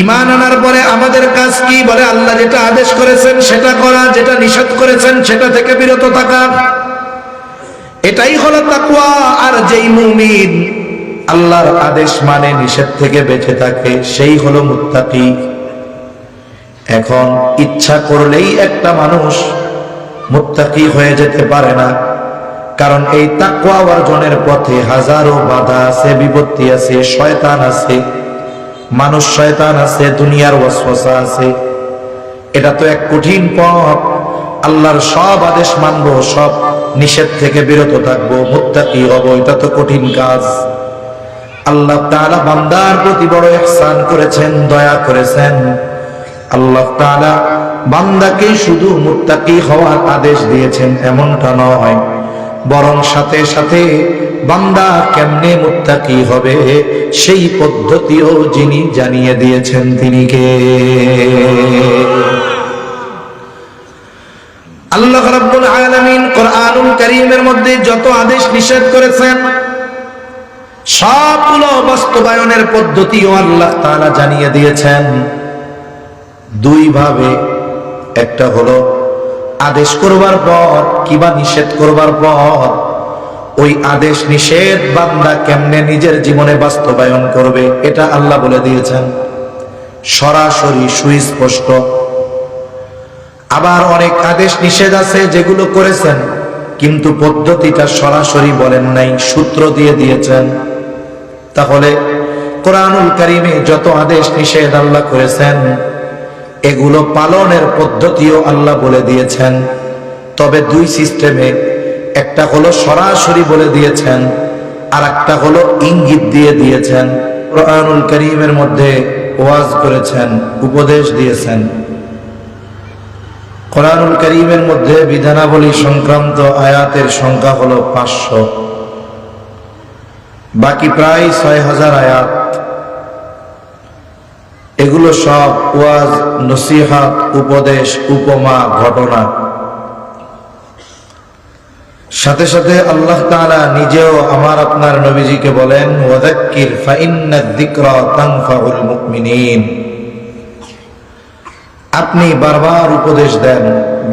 ঈমান আনার পরে আমাদের কাজ কি? বলে আল্লাহ যেটা আদেশ করেছেন সেটা করা, যেটা নিষেধ করেছেন সেটা থেকে বিরত থাকা, এটাই হলো তাকওয়া। আর যেই মুমিন আল্লাহর আদেশ মানে, নিষেধ থেকে বেঁচে থাকে, সেই হলো মুত্তাকি। এখন ইচ্ছা করলেই একটা মানুষ মুত্তাকি হয়ে যেতে পারে না, কারণ এই তাকওয়া অর্জনের পথে হাজারো বাধা আছে, বিপত্তি আছে, শয়তান আছে, মানুষ শয়তান আছে, দুনিয়ার ওয়াসওয়াসা আছে। এটা তো এক কঠিন পথ। আল্লাহর সব আদেশ মানবো, সব নিষেধ থেকে বিরত থাকবো, মুত্তাকি হব, এটা তো কঠিন কাজ। আল্লাহ তাআলা বান্দার প্রতি বড় ইহসান করেছেন, দয়া করেছেন। আল্লাহ তাআলা বান্দাকে শুধু মুত্তাকি হওয়ার আদেশ দিয়েছেন এমনটা নয়, বরং সাথে সাথে বান্দা কেমনে মুত্তাকি হবে সেই পদ্ধতিও যিনি জানিয়ে দিয়েছেন তিনি কে? আল্লাহ রাব্বুল আলামিন কোরআনুল কারীমের মধ্যে যত আদেশ নিষেধ করেছেন সবগুলো বাস্তবায়নের পদ্ধতিও আল্লাহ তাআলা জানিয়ে দিয়েছেন দুই ভাবে। একটা হলো আদেশ করবার পর কিবা নিষেধ করবার পর ওই আদেশ নিষেধ বান্দা কেমনে নিজের জীবনে বাস্তবায়ন করবে, এটা আল্লাহ বলে দিয়েছেন সরাসরি সুস্পষ্ট। আবার অনেক আদেশ নিষেধ আছে যেগুলো করেছেন কিন্তু পদ্ধতিটা সরাসরি বলেন নাই, সূত্র দিয়ে দিয়েছেন। তাহলে কোরআনুল কারীমে যত আদেশ নিষেধ আল্লাহ করেছেন এগুলো পালনের পদ্ধতিও আল্লাহ বলে দিয়েছেন। তবে দুই সিস্টেমে, একটা হলো সরাসরি বলে দিয়েছেন আর একটা হলো ইঙ্গিত দিয়ে দিয়েছেন। কোরআনুল কারীমের মধ্যে ওয়াজ করেছেন, উপদেশ দিয়েছেন। কোরআনুল কারীমের মধ্যে বিধানাবলী সংক্রান্ত আয়াতের সংখ্যা হলো 500, বাকি প্রায় 6000 আয়াত। এগুলো সব ওয়াজ, নসিহত, উপদেশ, উপমা, ঘটনা। সাথে সাথে আল্লাহ তাআলা নিজেও আমার আপনার নবীজিকে বলেন ওয়াযাক্কির ফাইন্নায যিকরা তানফাউল মুমিনিন। আপনি বারবার উপদেশ দেন,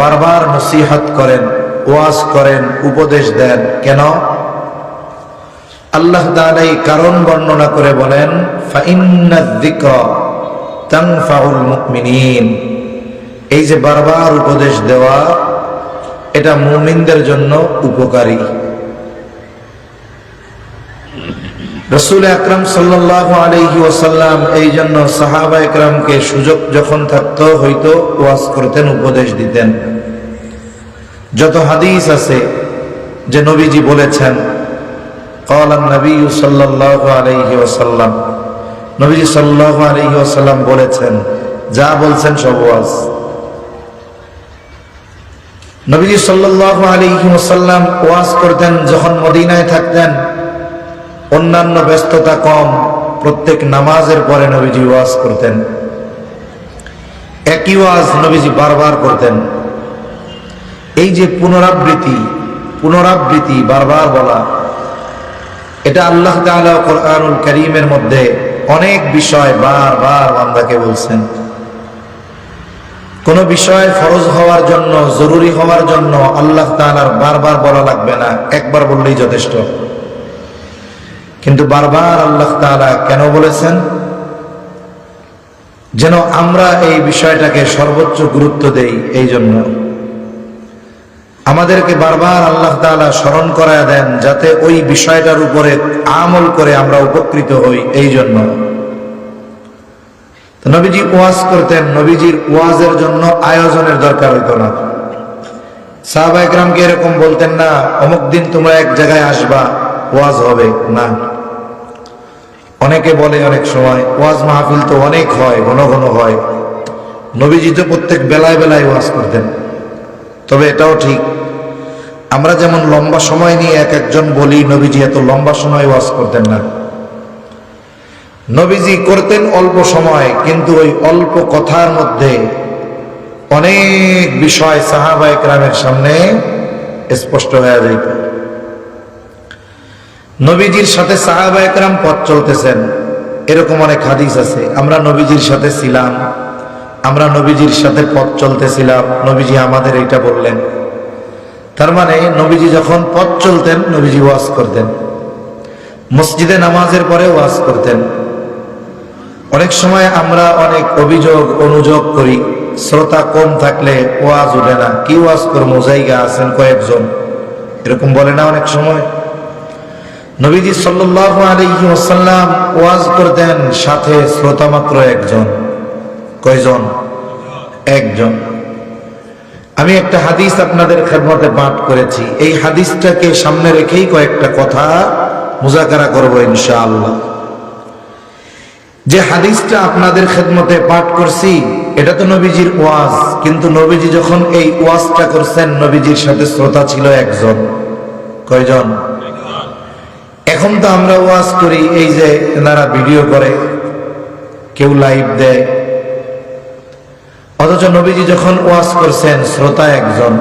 বারবার নসিহত করেন, ওয়াজ করেন, উপদেশ দেন। কেন? আল্লাহ তাআলা এই কারণ বর্ণনা করে বলেন ফাইন্নায যিকরা তানফাউল মুমিনিন। এই যে বারবার উপদেশ দেওয়া এটা মুমিনদের জন্য উপকারী। রাসূল আকরাম সাল্লাল্লাহু আলাইহি ওয়াসাল্লাম এই জন্য সাহাবায়ে কেরামকে সুযোগ যখন থাকতো হয়তো ওয়াজ করতেন, উপদেশ দিতেন। যত হাদিস আছে যে নবীজি বলেছেন ক্বালান নবী সাল্লাল্লাহু আলাইহি ওয়াসাল্লাম, নবীজি সাল্লাল্লাহু আলাইহি ওয়াসাল্লাম বলেছেন, যা বলছেন সব ওয়াজ। নবীজি সাল্লাল্লাহু আলাইহি ওয়াসাল্লাম ওয়াজ করতেন যখন মদিনায় থাকতেন, অন্যান্য ব্যস্ততা কম, প্রত্যেক নামাজের পরে নবীজি ওয়াজ করতেন। একই ওয়াজ নবীজি বারবার করতেন। এই যে পুনরাবৃত্তি বারবার বলা, এটা আল্লাহ তাআলা কোরআনুল কারীমের মধ্যে অনেক বিষয় বারবার বান্দাকে বলছেন। কোন বিষয় ফরজ হওয়ার জন্য, জরুরি হওয়ার জন্য আল্লাহ তাআলার বারবার বলা লাগবে না, একবার বললেই যথেষ্ট। কিন্তু বারবার আল্লাহ তাআলা কেন বলেছেন? যেন আমরা এই বিষয়টাকে সর্বোচ্চ গুরুত্ব দেই। এই জন্য আমাদেরকে বারবার আল্লাহ তাআলা স্মরণ করায় দেন যাতে ওই বিষয়টার উপরে আমল করে আমরা উপকৃত হই। এই জন্য নবীজি ওয়াজ করতেন। নবীজির ওয়াজের জন্য আয়োজনের দরকার হইতো না। সাহাবায়ে কেরামকে এরকম বলতেন না অমুক দিন তোমরা এক জায়গায় আসবা, ওয়াজ হবে না। অনেকে বলে অনেক সময় ওয়াজ মাহফিল তো অনেক হয়, ঘন ঘন হয়। নবীজি তো প্রত্যেক বেলায় বেলায় ওয়াজ করতেন। তবে এটাও ঠিক, আমরা যেমন লম্বা সময় নিয়ে এক একজন বলি, নবীজি এত লম্বা সময় ওয়াজ করতেন না। নবীজি করতেন অল্প সময়, কিন্তু ওই অল্প কথার মধ্যে অনেক বিষয় সাহাবায়ে কেরামের সামনে স্পষ্ট হয়ে যেত। নবীজির সাথে সাহাবায়ে কেরাম পথ চলতেছেন, এরকম অনেক হাদিস আছে, আমরা নবীজির সাথে ছিলাম, আমরা নবীজির সাথে পথ চলতেছিলাম, নবীজি আমাদের এইটা বললেন। তার মানে নবীজি যখন পথ চলতেন নবীজি ওয়াজ করতেন, মসজিদে নামাজের পরে ওয়াজ করতেন। অনেক সময় আমরা অনেক অভিযোগ অনুযোগ করি, শ্রোতা কম থাকলে ওয়াজ উঠে না, কি ওয়াজ করবো, জায়গা আছেন কয়েকজন, এরকম বলে না অনেক সময়। নবীজি সাল্লাল্লাহু আলাইহি ওয়াসাল্লাম ওয়াজ করতেন, সাথে শ্রোতা মাত্র একজন। কয়জন? একজন। আমি একটা হাদিস আপনাদের খেদমতে পাঠ করেছি, এই হাদিসটাকে সামনে রেখেই কয়েকটা কথা মুযাকারা করব ইনশাআল্লাহ। যে হাদিসটা আপনাদের খেদমতে পাঠ করছি এটা তো নবীজির ওয়াজ, কিন্তু নবীজি যখন এই ওয়াজটা করছেন নবীজির সাথে শ্রোতা ছিল একজন। কয়জন? এখন তো আমরা ওয়াজ করি, এই যে এনারা ভিডিও করে, কেউ লাইভ দেয়, অথচ নবীজি যখন ওয়াজ করছেন শ্রোতা একজন,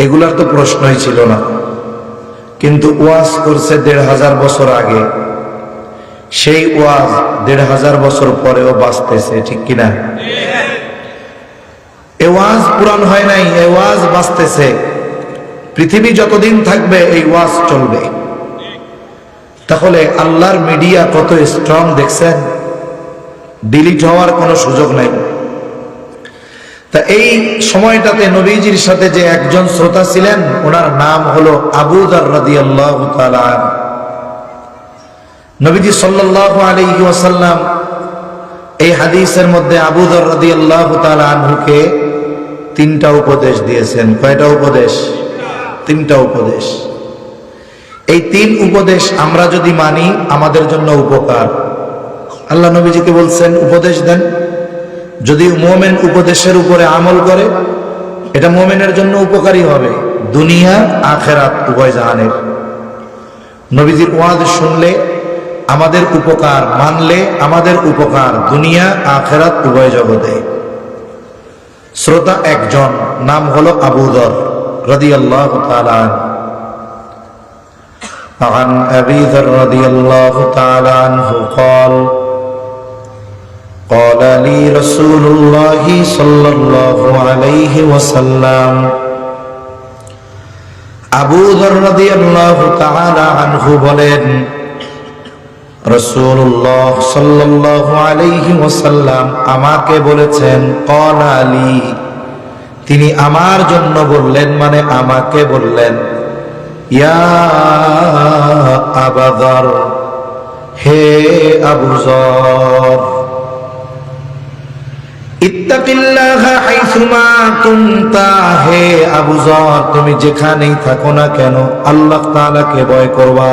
এগুলার তো প্রশ্নই ছিল না। কিন্তু ওয়াজ করছে ১৫০০ বছর আগে, সেই ওয়াজ ১৫০০ বছর পরেও বাঁচতেছে, ঠিক কিনা? এ ওয়াজ পুরান হয় নাই, এ ওয়াজ বাঁচতেছে। পৃথিবী যতদিন থাকবে এই ওয়াজ চলবে। তাহলে আল্লাহর মিডিয়া কত স্ট্রং দেখছেন, ডিলিট হওয়ার কোনো সুযোগ নাই। তা এই সময়টাতে নবীজির সাথে যে একজন শ্রোতা ছিলেন ওনার নাম হলো আবু যর রাদিয়াল্লাহু তাআলা আনহু। নবীজি সাল্লাল্লাহু আলাইহি ওয়াসাল্লাম এই হাদিসের মধ্যে আবু যর রাদিয়াল্লাহু তাআলা আনহুকে 3টা উপদেশ দিয়েছেন। কয়টা উপদেশ? 3টা উপদেশ। এই 3 উপদেশ আমরা যদি মানি আমাদের জন্য উপকার। আল্লাহ নবীজিকে বলছেন উপদেশ দেন, যদি মুমিন উপদেশের উপরে আমল করে এটা মুমিনের জন্য উপকারী হবে, দুনিয়া আখিরাত উভয় জাহানের। নবীজির ওয়াজ শুনলে আমাদের উপকার, মানলে আমাদের উপকার, দুনিয়া আখিরাত উভয় জগতে। শ্রোতা একজন, নাম হলো আবু যর রাদিয়াল্লাহু তাআলা আনহু। عن أبي ذر رضي الله تعالى عنه قال قال لي رسول الله صلى الله عليه وسلم আবু যর রাদিয়াল্লাহু তাআলা আনহু বলেন, রাসূলুল্লাহ সাল্লাল্লাহু আলাইহি ওয়াসাল্লাম আমাকে বলেছেন, ক্বালা লি, তিনি আমার জন্য বললেন, মানে আমাকে বললেন, ইয়া আবু যর, হে আবু যর, ইত্তাকিল্লাহা হাইসুমা কুনতা, হে আবু যর তুমি যেখানেই থাকো না কেন আল্লাহ তাআলাকে ভয় করবা।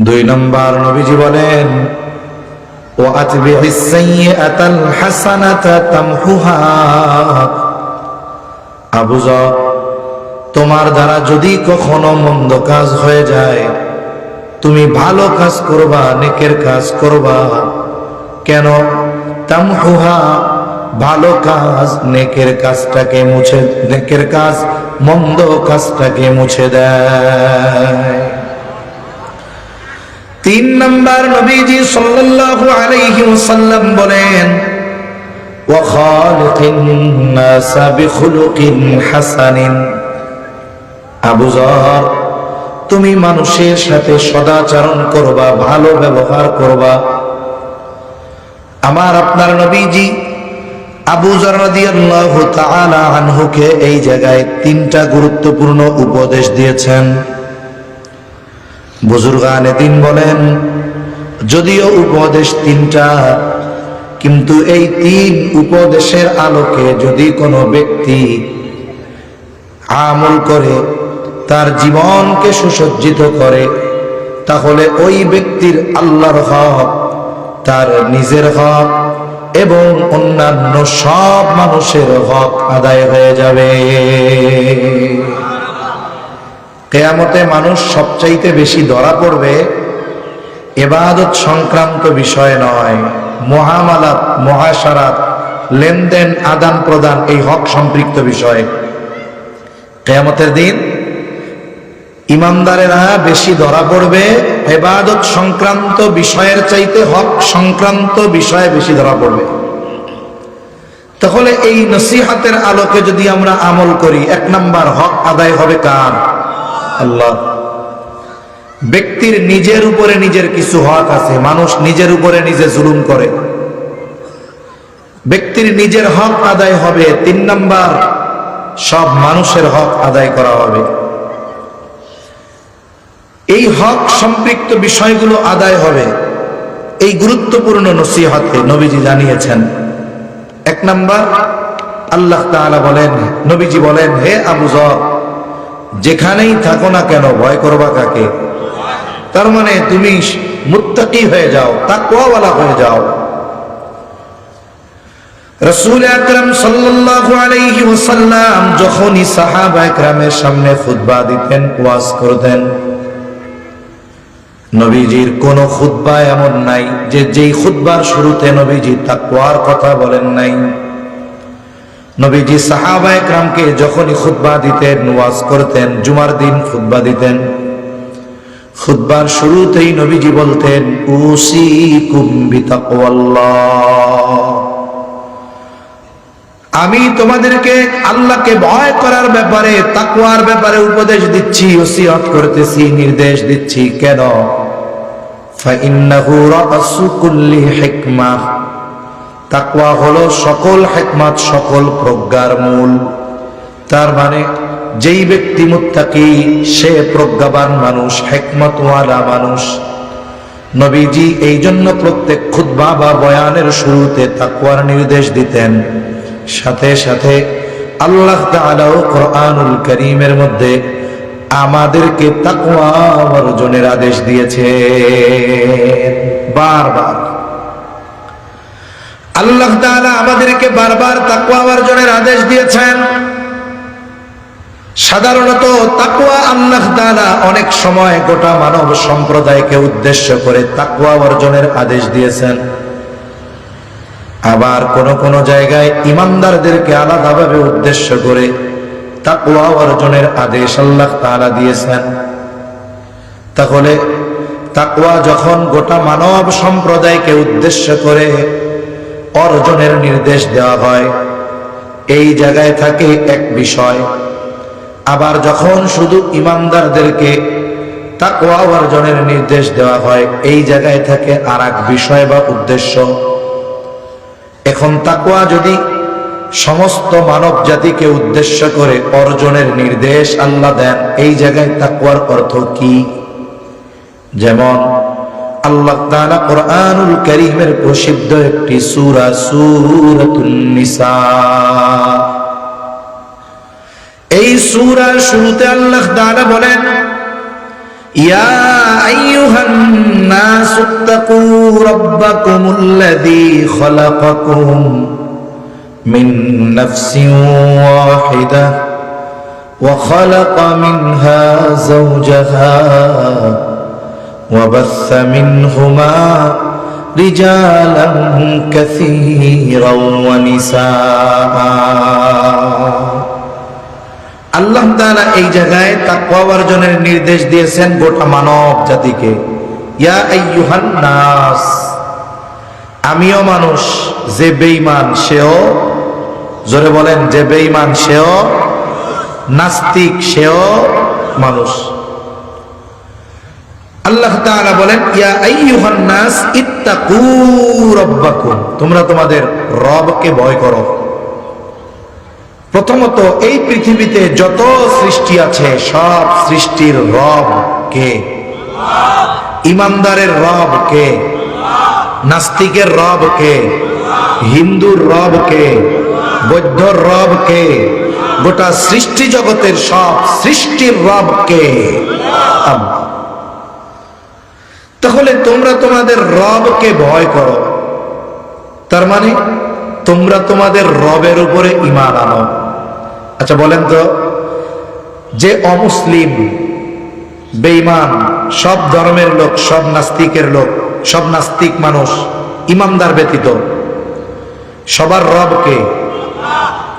2 নম্বর নবীজি বলেন, ওয়া আতবি'is সাইয়্যাতাল হাসানাতা তামহুহা, আবু যর তোমার দ্বারা যদি কখনো মন্দ কাজ হয়ে যায় তুমি ভালো কাজ করবা, নেকের কাজ করবা। কেন? তামহুহা, ভালো কাজ নেকের কাজটাকে মুছে, নেকের কাজ মন্দ কাজটাকে মুছে দেয়। 3 নম্বর নবীজি সাল্লাল্লাহু আলাইহি ওয়াসাল্লাম বলেন, ওয়া খালিকিন নাসা বিখুলুকিন হাসানিন, আবু যর তুমি মানুষের সাথে সদাচরণ করবা, ভালো ব্যবহার করবা। আমার আপনার নবীজি আবু যর রাদিয়াল্লাহু তাআলা আনহুকে এই জায়গায় 3টা গুরুত্বপূর্ণ উপদেশ দিয়েছেন। বুজুর্গানে দিন বলেন, যদিও উপদেশ 3টা, কিন্তু এই 3 উপদেশের আলোকে যদি কোনো ব্যক্তি আমল করে, তার জীবনকে সুসজ্জিত করে, তাহলে ওই ব্যক্তির আল্লাহর হক, তার নিজের হক এবং অন্যান্য সব মানুষের হক আদায় হয়ে যাবে। কিয়ামতে মানুষ সবচাইতে বেশি ধরা পড়বে ইবাদত সংক্রান্ত বিষয় নয়, মুআমালাত, মুআশারাত, লেনদেন, আদান প্রদান, এই হক সম্পৃক্ত বিষয়। কিয়ামতের দিন ইমানদারেরা বেশি ধরা পড়বে ইবাদত সংক্রান্ত বিষয়ের চাইতে হক সংক্রান্ত বিষয়ে বেশি ধরা পড়বে। তাহলে এই নসিহতের আলোকে যদি আমরা আমল করি, 1 নাম্বার হক আদায় হবে কার? আল্লাহ। ব্যক্তির নিজের উপরে নিজের কিছু হক আছে, মানুষ নিজের উপরে নিজে জুলুম করে, ব্যক্তির নিজের হক আদায় হবে। 3 নাম্বার সব মানুষের হক আদায় করা হবে। এই হক সম্পৃক্ত বিষয়গুলো আদায় হবে এই গুরুত্বপূর্ণ নসিহতে নবীজি জানিয়েছেন। 1 নাম্বার, আল্লাহ তাআলা বলেন, নবীজি বলেন, হে আবু যর, যেখানেই থাকো না কেন ভয় করবা কাকে? তার মানে তুমি মুত্তাকি হয়ে যাও, তাকওয়াওয়ালা হয়ে যাও। রাসূল আকরাম সাল্লাল্লাহু আলাইহি ওয়াসাল্লাম যখনই সাহাবা একরামের সামনে খুতবা দিতেন, ওয়াজ করতেন, নবীজির কোন খুতবা এমন নাই যে যেই খুতবার শুরুতে নবীজি তাকওয়ার কথা বলেন নাই। নবীজি সাহাবা একরামকে যখনই খুতবা দিতেন, ওয়াজ করতেন, জুমার দিন খুতবা দিতেন, খুতবার শুরুতেই নবীজি বলতেন, উসিকুম বিতাকওয়াল্লাহ, আমি তোমাদেরকে আল্লাহকে ভয় করার ব্যাপারে, তাকওয়ার ব্যাপারে উপদেশ দিচ্ছি, ওসিয়ত করতেছি, নির্দেশ দিচ্ছি। কেন? ফাইন্নাহু রাসু কুল্লি হিকমাহ, তাকওয়া হলো সকল হিকমত, সকল প্রজ্ঞার মূল। তার মানে যেই ব্যক্তি মুত্তাকি সে প্রজ্ঞাবান মানুষ, হিকমতওয়ালা মানুষ। নবীজি এই জন্য প্রত্যেক খুতবা বা বয়ানের শুরুতে তাকওয়ার নির্দেশ দিতেন। সাথে সাথে আল্লাহ তাআলা কোরআনুল কারীমের মধ্যে আমাদেরকে তাকওয়া অর্জনের আদেশ দিয়েছে। বারবার আল্লাহ তাআলা আমাদেরকে বারবার তাকওয়া অর্জনের আদেশ দিয়েছেন। সাধারণত তাকওয়া আল্লাহ তাআলা অনেক সময় গোটা মানব সম্প্রদায়কে উদ্দেশ্য করে তাকওয়া অর্জনের আদেশ দিয়েছেন। আবার কোন কোন জায়গায় ইমানদারদেরকে আলাদাভাবে উদ্দেশ্য করে তাকওয়া অর্জনের আদেশ আল্লাহ তাআলা দিয়েছেন। তাহলে তাকওয়া যখন গোটা মানব সম্প্রদায়কে উদ্দেশ্য করে অর্জনের নির্দেশ দেওয়া হয়, এই জায়গায় থাকে এক বিষয়। আবার যখন শুধু ইমানদারদেরকে তাকওয়া অর্জনের নির্দেশ দেওয়া হয়, এই জায়গায় থাকে আর এক বিষয় বা উদ্দেশ্য। এখন তাকওয়া যদি সমস্ত মানব জাতিকে উদ্দেশ্য করে অর্জনের নির্দেশ আল্লাহ দেন, এই জায়গায় তাকওয়ার অর্থ কি? যেমন আল্লাহ তাআলা কোরআনুল কারীমের প্রসিদ্ধ একটি সূরা সূরাতুন নিসা, এই সূরার শুরুতে আল্লাহ তাআলা বলেন, ইয়া আইয়ুহান নাসুত্তাকু রাব্বাকুমুল্লাযী খালাকাকুম মিন নাফসিন ওয়াহিদাহ ওয়া খালাকা মিনহা যাওজাহা ওয়া বাসসা মিনহুমা রিজালান কাসীরান ওয়া নিসাআ। আল্লাহ তাআলা এই জায়গায় তাকওয়া অর্জনের নির্দেশ দিয়েছেন গোটা মানব জাতিকে। ইয়া আইয়ুহান নাস, আমিও মানুষ, যে বেঈমান সেও, জোরে বলেন, যে বেঈমান সেও, নাস্তিক সেও মানুষ। আল্লাহ তাআলা বলেন, ইয়া আইয়ুহান নাস ইত্তাকু রাব্বাকুম, তোমরা তোমাদের রবকে ভয় করো। প্রথমত এই পৃথিবীতে যত সৃষ্টি আছে সব সৃষ্টির রব কে? ইমানদারের রব কে? নাস্তিকের রব কে? হিন্দুর রব কে? বৌদ্ধর রব কে? গোটা সৃষ্টি জগতের সব সৃষ্টির রব কে? আল্লাহ। তাহলে তোমরা তোমাদের রবকে ভয় করো, তার মানে তোমরা তোমাদের রবের উপরে ঈমান আনো। আচ্ছা বলেন তো, যে অমুসলিম, বেঈমান, সব ধর্মের লোক, সব নাস্তিকের লোক, সব নাস্তিক মানুষ ইমানদার ব্যতীত, সবার রব কে?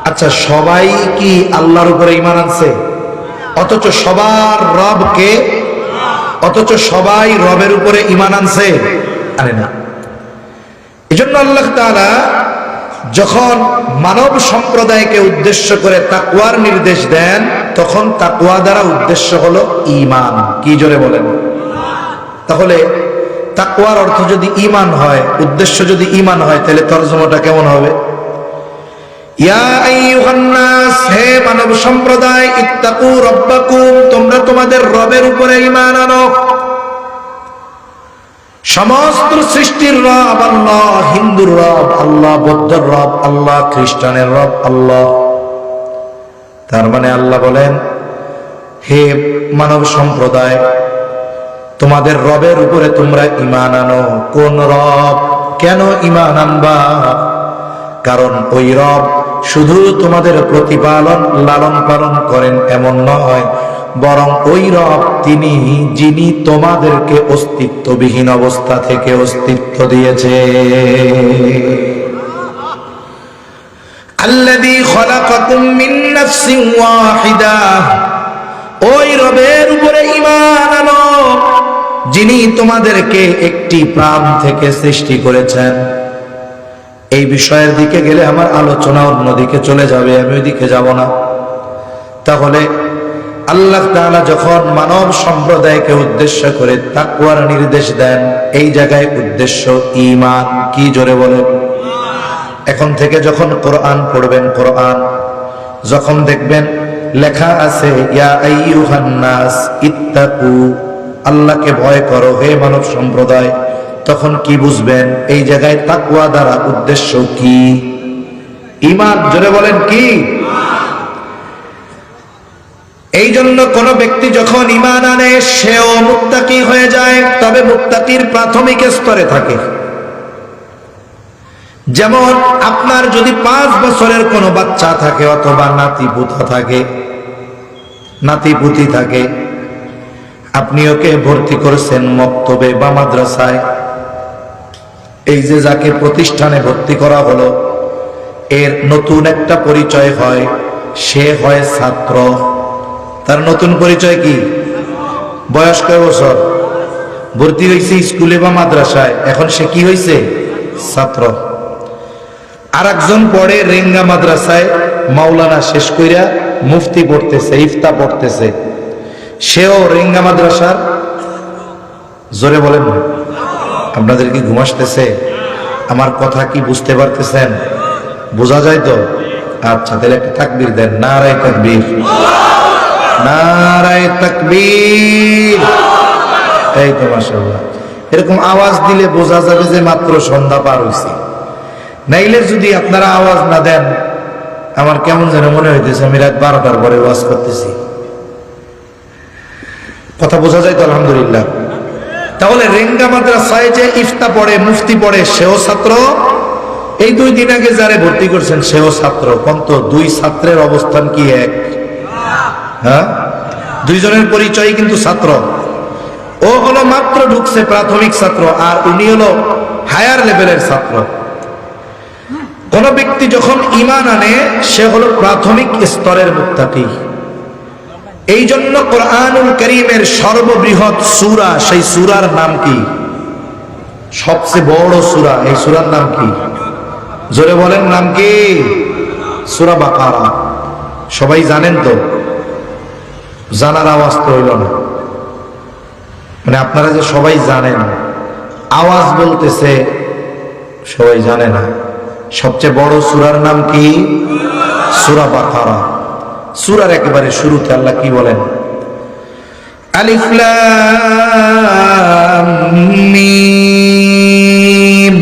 আচ্ছা সবাই কি আল্লাহর উপরে ঈমান আনছে? অথচ সবার রব কে? অথচ সবাই রবের উপরে ঈমান আনছে? আনে না। এজন্য আল্লাহ তাআলা যখন মানব সম্প্রদায়কে উদ্দেশ্য করে তাকওয়ার নির্দেশ দেন, তখন তাকওয়া দ্বারা উদ্দেশ্য হলো ঈমান। কি জোরে বলেন? তাহলে তাকওয়ার অর্থ যদি ঈমান হয়, উদ্দেশ্য যদি ঈমান হয়, তাহলে তরজমাটা কেমন হবে? ইয়া আইয়ুহান নাস, হে মানব সম্প্রদায়, ইত্তাকু রাব্বাকুম, তোমরা তোমাদের রবের উপরে ঈমান আনো। সমস্ত সৃষ্টির রব আল্লাহ, হিন্দুর রব আল্লাহ, বৌদ্ধের রব আল্লাহ, খ্রিস্টানের রব আল্লাহ। তার মানে আল্লাহ বলেন, হে মানব সম্প্রদায়, তোমাদের রবের উপরে তোমরা ঈমান আনো। কোন রব? কেন ঈমান আনবা? কারণ ওই রব শুধু তোমাদের প্রতিপালন লালন পালন করেন এমন নয়, বরং ওই রব তিনি যিনি তোমাদেরকে অস্তিত্ববিহীন অবস্থা থেকে অস্তিত্ব দিয়েছে। আল্লাযী খালাকাকুম মিন নাফসিন ওয়াহিদা, ওই রবের উপরে ঈমান আনো যিনি তোমাদেরকে একটি প্রাণ থেকে সৃষ্টি করেছেন। এই বিষয়ের দিকে গেলে আমার আলোচনা অন্যদিকে চলে যাবে, আমি ওই দিকে যাব না। তাহলে আল্লাহ তাআলা যখন মানব সম্প্রদায়কে উদ্দেশ্য করে তাকওয়ার নির্দেশ দেন, এই জায়গায় উদ্দেশ্য ঈমান। কি জোরে বলেন? এখন থেকে যখন কোরআন পড়বেন, কোরআন যখন দেখবেন লেখা আছে ইয়া আইয়ুহান নাস ইত্তাকু, আল্লাহকে ভয় করো হে মানব সম্প্রদায়, তখন কি বুঝবেন? এই জায়গায় তাকওয়া দ্বারা উদ্দেশ্য কি? ঈমান। জোরে বলেন কি? এই জন্য কোন ব্যক্তি যখন ঈমান আনে সেও মুত্তাকি হয়ে যায়, তবে মুত্তাকির প্রাথমিক স্তরে থাকে। যেমন আপনার যদি 5 বছরের কোনো বাচ্চা থাকে অথবা নাতিপুতা থাকে, নাতিপুতি থাকে, আপনি ওকে ভর্তি করেছেন মক্তবে বা মাদ্রাসায়, এই যে যাকে প্রতিষ্ঠানে ভর্তি করা হলো, এর নতুন একটা পরিচয় হয়, সে হয় ছাত্র। তার নতুন পরিচয় কি? বয়স কয় বছর? ভর্তি হয়েছে স্কুলে বা মাদ্রাসায়, এখন সে কি হয়েছে? ছাত্র। আর একজন পড়ে রেঙ্গা মাদ্রাসায়, মাওলানা শেষ কইরা মুফতি পড়তেছে, ইফতা পড়তেছে, সেও রেঙ্গা মাদ্রাসার। জোরে বলেন না। আপনাদের কি ঘুম আসতেছে? আমার কথা কি বুঝতে পারতেছেন? বোঝা যায় তো? আচ্ছা, তাহলে একটা তাকবীর দেন। নারায়ে তাকবীর, নারায়ে তাকবীর। এই তো মাশাআল্লাহ। এরকম আওয়াজ দিলে বোঝা যাবে যে মাত্র সন্ধ্যা পার হয়েছে। নাইলে যদি আপনারা আওয়াজ না দেন, আমার কেমন যেন মনে হইতেছে আমি রাত 12টার পরে ওয়াজ করতেছি। কথা বোঝা যায় তো? আলহামদুলিল্লাহ। তাহলে রেঙ্গা মাদ্রাসায় যে ইফতা পড়ে, মুফতি পড়ে, সেও ছাত্র। এই 2 দিন আগে যারে ভর্তি করছেন সেও ছাত্র। কিন্তু 2 ছাত্রের অবস্থান কি এক? হ্যাঁ, 2 জনের পরিচয় কিন্তু ছাত্র। ও হলো মাত্র ঢুকছে প্রাথমিক ছাত্র, আর উনি হলো হায়ার লেভেলের ছাত্র। কোন ব্যক্তি যখন ঈমান আনে সে হলো প্রাথমিক স্তরের মুত্তাকি। এই জন্য কোরআনুল কারীমের সর্ববৃহৎ সূরা, সেই সূরার নাম কি? সবচেয়ে বড় সূরা, এই সূরার নাম কি? জোরে বলেন, নাম কি? সূরা বাকারা। সবাই জানেন তো? জানার আওয়াজ তো হইল না। মানে আপনারা যে সবাই জানেন, আওয়াজ বলতেছে সবাই জানে না। সবচেয়ে বড় সূরার নাম কি? সূরা বাকারা। সূরার একেবারে শুরুতে আল্লাহ কি বলেন? আলিফ লাম মিম,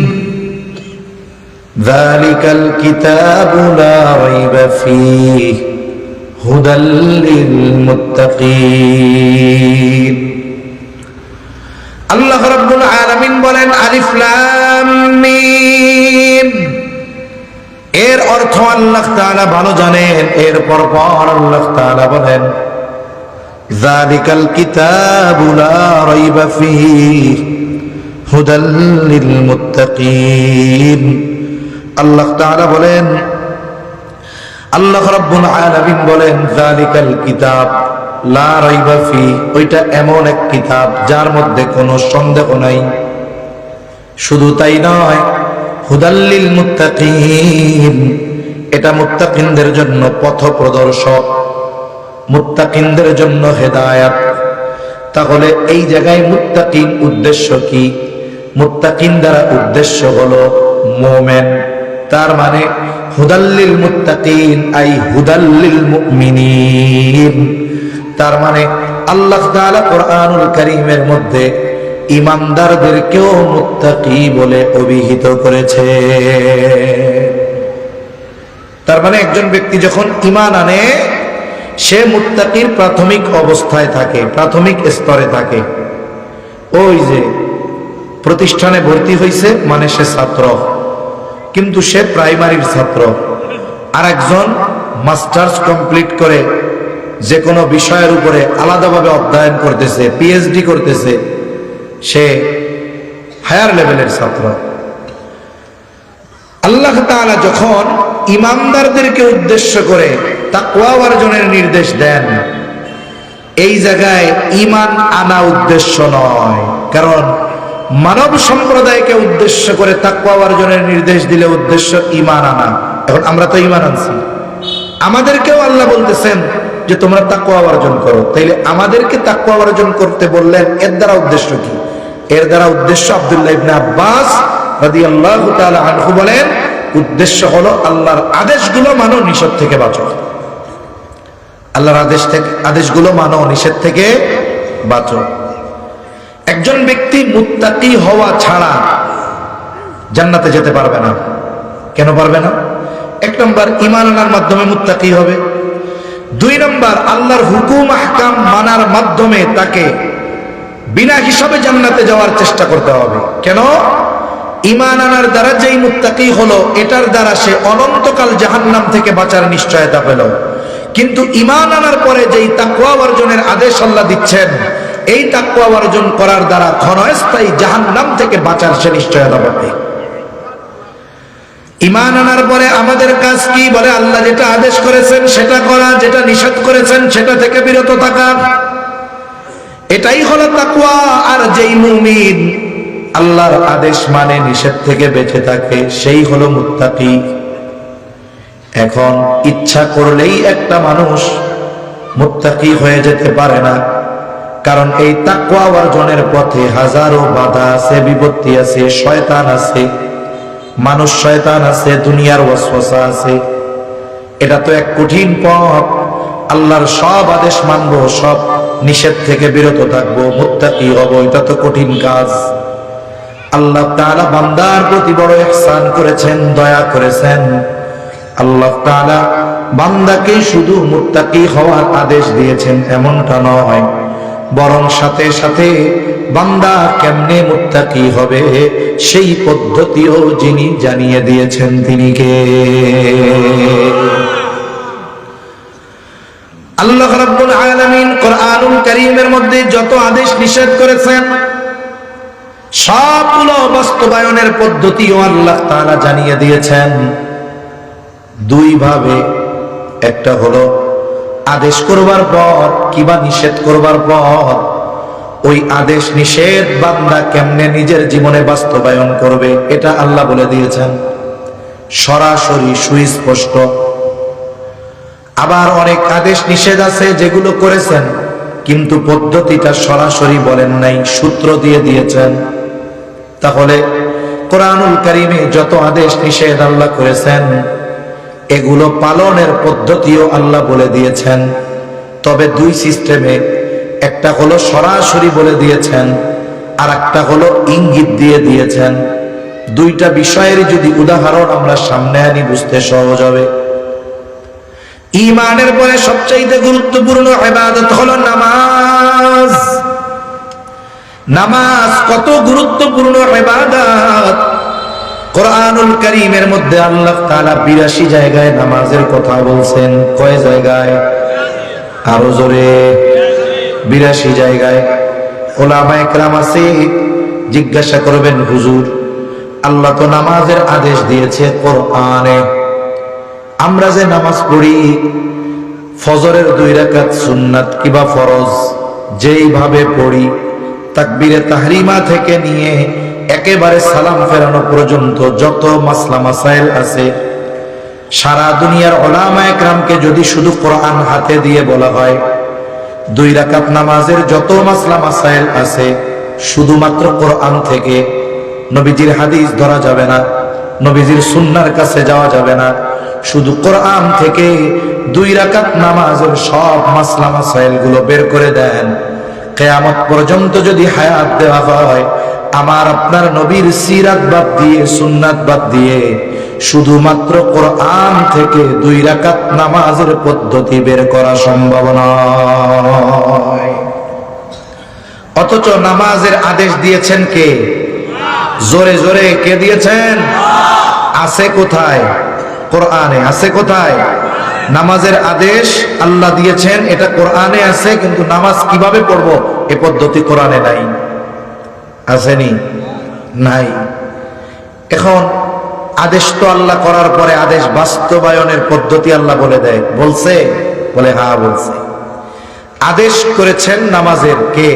যালিকাল কিতাবু লা রাইবা ফীহি হুদাল লিল মুত্তাকিন। আল্লাহ রাব্বুল আলামিন বলেন আলিফ লাম মিম। এর অর্থ আল্লাহ তাআলা ভালো জানেন। এরপর আল্লাহ তাআলা বলেন যালিকাল কিতাবু লা রাইবা ফীহি হুদাল লিল মুত্তাকিন। আল্লাহ তাআলা বলেন, আল্লাহ রাব্বুল আলামিন বলেন যালিকাল কিতাব, লা রাইবা ফি, ওইটা এমন এক কিতাব যার মধ্যে কোনো সন্দেহ নাই। শুধু তাই নয়, হুদাল্লিল মুত্তাকিন, এটা মুত্তাকিনদের জন্য পথ প্রদর্শক, মুত্তাকিনদের জন্য হেদায়াত। তাহলে এই জায়গায় মুত্তাকিন উদ্দেশ্য কি? মুত্তাকিন দ্বারা উদ্দেশ্য হলো মুমিন। তার মানে হুদাল্লিল মুত্তাকিন আই হুদাল্লিল মুমিনিন। তার মানে আল্লাহ তাআলা কোরআনুল কারীমের মধ্যে ঈমানদারদেরকেও মুত্তাকি বলে অভিহিত করেছে। তার মানে একজন ব্যক্তি যখন ঈমান আনে, সে মুত্তাকির প্রাথমিক অবস্থায় থাকে, প্রাথমিক স্তরে থাকে। ওই যে প্রতিষ্ঠানে ভর্তি হয়েছে মানে সে ছাত্র, কিন্তু সে প্রাইমারির ছাত্র। আর একজন মাস্টার্স কমপ্লিট করে যে কোনো বিষয়ের উপরে আলাদাভাবে অধ্যয়ন করতেছে, পিএইচডি করতেছে, সে হায়ার লেভেলের ছাত্র। আল্লাহ তাআলা যখন ঈমানদারদেরকে উদ্দেশ্য করে তাকওয়া অর্জনের নির্দেশ দেন, এই জায়গায় ঈমান আনা উদ্দেশ্য নয়। কারণ মানব সম্প্রদায়কে উদ্দেশ্য করে তাকওয়া অর্জনের নির্দেশ দিলে উদ্দেশ্য ঈমান আনা। এখন আমরা তো ঈমান আনছি, আমাদেরকেও আল্লাহ বলতেছেন যে তোমরা তাকওয়া অর্জন করো। তাইলে আমাদেরকে তাকওয়া অর্জন করতে বললেন, এর দ্বারা উদ্দেশ্য কি? এর দ্বারা উদ্দেশ্য আব্দুল্লাহ ইবনে আব্বাস রাদিয়াল্লাহু তাআলা আনহু বলেন, উদ্দেশ্য হলো আল্লাহর আদেশগুলো মানো, নিষেধ থেকে বাঁচো। আল্লাহর আদেশগুলো মানো, নিষেধ থেকে বাঁচো। একজন ব্যক্তি মুত্তাকি হওয়া ছাড়া জান্নাতে যেতে পারবে না। কেন পারবে না? এক নম্বর, ঈমান আনার মাধ্যমে মুত্তাকি হবে। দুই নম্বর, আল্লাহর হুকুম আহকাম মানার মাধ্যমে তাকে বিনা হিসাবে জান্নাতে যাওয়ার চেষ্টা করতে হবে। কেন? ঈমান আনার দ্বারা যেই মুত্তাকি হলো, এটার দ্বারা সে অনন্তকাল জাহান্নাম থেকে বাঁচার নিশ্চয়তা পেল। কিন্তু ঈমান আনার পরে যেই তাকওয়া অর্জনের আদেশ আল্লাহ দিচ্ছেন, এই তাকওয়া অর্জন করার দ্বারা ক্ষণস্থায়ী জাহান্নাম থেকে বাঁচার সে নিশ্চয়তা পাবে। ঈমান আনার পরে আমাদের কাজ কি? বলে আল্লাহ যেটা আদেশ করেছেন সেটা করা, যেটা নিষেধ করেছেন সেটা থেকে বিরত থাকা। এটাই হলো তাকওয়া। আর যেই মুমিন আল্লাহর আদেশ মানে, নিষেধ থেকে বেঁচে থাকে, সেই হলো মুত্তাকি। এখন ইচ্ছা করলেই একটা মানুষ মুত্তাকি হয়ে যেতে পারে না। কারণ এই তাকওয়া অর্জনের পথে হাজারো বাধা আছে, বিপত্তি আছে, শয়তান আছে, মানুষ শয়তান আছে, দুনিয়ার ওয়াসওয়াসা আছে। এটা তো এক কঠিন পথ। আল্লাহর সব আদেশ মানবো, সব নিষেধ থেকে বিরত থাকবো, মুত্তাকি হব, এটা তো কঠিন কাজ। আল্লাহ তাআলা বান্দার প্রতি বড় ইহসান করেছেন, দয়া করেছেন। আল্লাহ তাআলা বান্দাকে শুধু মুত্তাকি হওয়ার আদেশ দিয়েছেন এমনটা নয়, বরং সাথে সাথে বান্দা কেমনে মুত্তাকি হবে সেই পদ্ধতিও যিনি জানিয়ে দিয়েছেন তিনি কে? আল্লাহ রাব্বুল আলামিন কোরআনুল কারীমের মধ্যে যত আদেশ নিষেধ করেছেন, সবগুলো বাস্তবায়নের পদ্ধতিও আল্লাহ তাআলা জানিয়ে দিয়েছেন দুই ভাবে। একটা হলো আদেশ করবার পর কিবা নিষেধ করবার পর ওই আদেশ নিষেধ বান্দা কেমনে নিজের জীবনে বাস্তবায়ন করবে, এটা আল্লাহ বলে দিয়েছেন সরাসরি, সুস্পষ্ট। আবার অনেক আদেশ নিষেধ আছে যেগুলো করেছেন কিন্তু পদ্ধতিটা সরাসরি বলেন নাই, সূত্র দিয়ে দিয়েছেন। তাহলে কোরআনুল কারীমে যত আদেশ নিষেধ আল্লাহ করেছেন, এগুলো পালনের পদ্ধতিও আল্লাহ বলে দিয়েছেন। তবে দুই সিস্টেমে, একটা হলো সরাসরি বলে দিয়েছেন, আর একটা হলো ইঙ্গিত দিয়ে দিয়েছেন। দুইটা বিষয়ের যদি উদাহরণ আমরা সামনে আনি, বুঝতে সহজ হবে। ঈমানের পরে সবচেয়ে গুরুত্বপূর্ণ ইবাদত হলো নামাজ। নামাজ কত গুরুত্বপূর্ণ ইবাদত! কোরআনুল কারীমের মধ্যে আল্লাহ তাআলা 82 জায়গায় নামাজের কথা বলছেন। কয় জায়গায়? আরো জোরে। 82 জায়গায়। উলামায়ে কেরাম আছে, জিজ্ঞাসা করবেন, হুজুর আল্লাহ তো নামাজের আদেশ দিয়েছে কোরআনে, আমরা যে নামাজ পড়ি ফজরের 2 রাকাত সুন্নাত কিবা ফরজ যেইভাবে পড়ি, তাকবীরে তাহরিমা থেকে নিয়ে একেবারে সালাম ফেরানো পর্যন্ত যত মাসলা মাসাইল আছে, সারা দুনিয়ার উলামা একরামকে যদি শুধু কোরআন হাতে দিয়ে বলা হয় 2 রাকাত নামাজের যত মাসলা মাসাইল আছে শুধুমাত্র কোরআন থেকে, নবীজির হাদিস ধরা যাবে না, নবীজির সুন্নাহর কাছে যাওয়া যাবে না, শুধু কোরআন থেকে 2 রাকাত নামাজের সব মাসলা মাসাইল গুলো বের করে দেন, কিয়ামত পর্যন্ত যদি হায়াত দেওয়া হয়, আমার আপনার নবীর সিরাত বাদ দিয়ে, সুন্নাত বাদ দিয়ে শুধুমাত্র কোরআন থেকে 2 রাকাত নামাজের পদ্ধতি বের করা সম্ভব নয়। অথচ নামাজের আদেশ দিয়েছেন কে? জোরে জোরে কে দিয়েছেন? আছে কোথায়? কোরআনে। আছে কোথায়? নামাজের আদেশ আল্লাহ দিয়েছেন, এটা কোরআনে আছে, কিন্তু নামাজ কিভাবে পড়বো এ পদ্ধতি কোরআনে নাই। আসেনি? নাই। এখন আদেশ তো আল্লাহ করার পরে আদেশ বাস্তবায়নের পদ্ধতি আল্লাহ বলে দেয়। বলছে? বলে হ্যাঁ বলছে। আদেশ করেছেন নামাজের কে?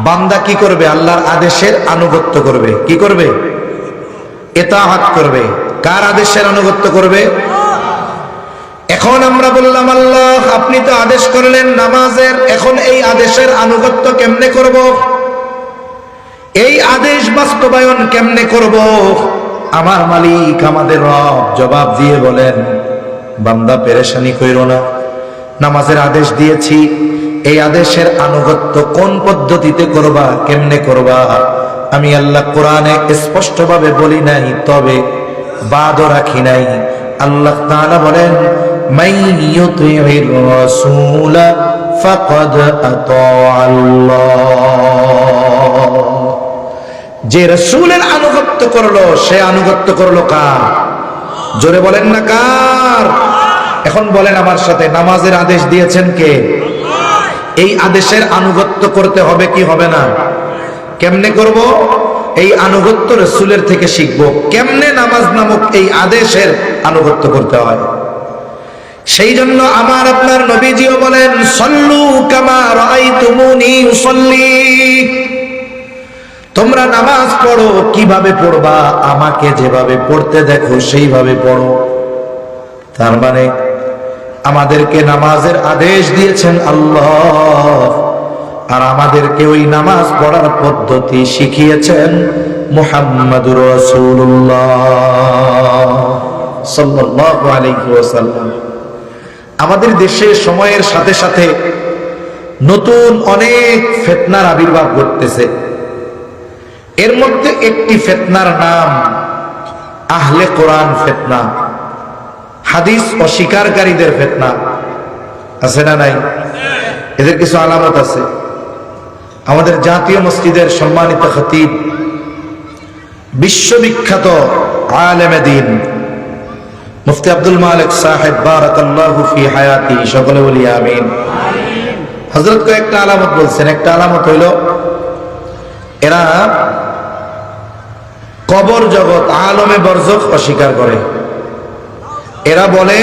বান্দা কি করবে? আল্লাহর আদেশের আনুগত্য করবে। কি করবে? ইতাআত করবে। কার আদেশের আনুগত্য করবে? এখন আমরা বললাম আল্লাহ আপনি তো আদেশ করলেন নামাজের, এখন এই আদেশের আনুগত্য কেমনে করব? এই আদেশ বাস্তবায়ন কেমনে করব? আমার মালিক আমাদের রব জবাব দিয়ে বলেন, বান্দা পেরেশানি কইরো না, নামাজের আদেশ দিয়েছি, এই আদেশের আনুগত্য কোন পদ্ধতিতে করবা, কেমনে করবা আমি আল্লাহ কোরআনে স্পষ্টভাবে বলি নাই, তবে বাদও রাখি নাই। আল্লাহ তাআলা বলেন, মান ইউতি'র রাসূল ফাকাদ আতাআল্লাহ। যে রাসূলের আনুগত্য করলো সে আনুগত্য করলো কার? জোরে বলেন না কার? এখন বলেন আমার সাথে, নামাজের আদেশ দিয়েছেন কে? এই আদেশের আনুগত্য করতে হবে কি হবে না? কেমনে করব? এই আনুগত্য রাসূলের থেকে শিখব, কেমনে নামাজ নামক এই আদেশের আনুগত্য করতে হয়। সেই জন্য আমার আপনার নবীজিও বলেন, সল্লু কামা রাআইতুমুনি উসাল্লি। তোমরা নামাজ পড়ো, কিভাবে পড়বা? আমাকে যেভাবে পড়তে দেখো সেইভাবে পড়ো। তার মানে আমাদেরকে নামাজের আদেশ দিয়েছেন আল্লাহ, আর আমাদেরকে ওই নামাজ পড়ার পদ্ধতি শিখিয়েছেন মুহাম্মাদুর রাসূলুল্লাহ সাল্লাল্লাহু আলাইহি ওয়াসাল্লাম। আমাদের দেশে সময়ের সাথে সাথে নতুন অনেক ফিতনার আবির্ভাব ঘটতেছে। এর মধ্যে একটি ফিতনার নাম আহলে কোরআন ফিতনা, হাদিস অস্বীকারীদের ফিতনা। আছে না নাই? এদের কিছু আলামত আছে। আমাদের জাতীয় মসজিদের সম্মানিত খতিব, বিশ্ববিখ্যাত আলেমে দ্বীন মুফতি আব্দুল মালিক সাহেব বারাকাল্লাহু ফি হায়াতি, সকলে বলি আমিন। হযরত কয়েকটা আলামত বলছেন। একটা আলামত হইল এরা কবর জগৎ, আলমে বরজখ অস্বীকার করে। এরা বলে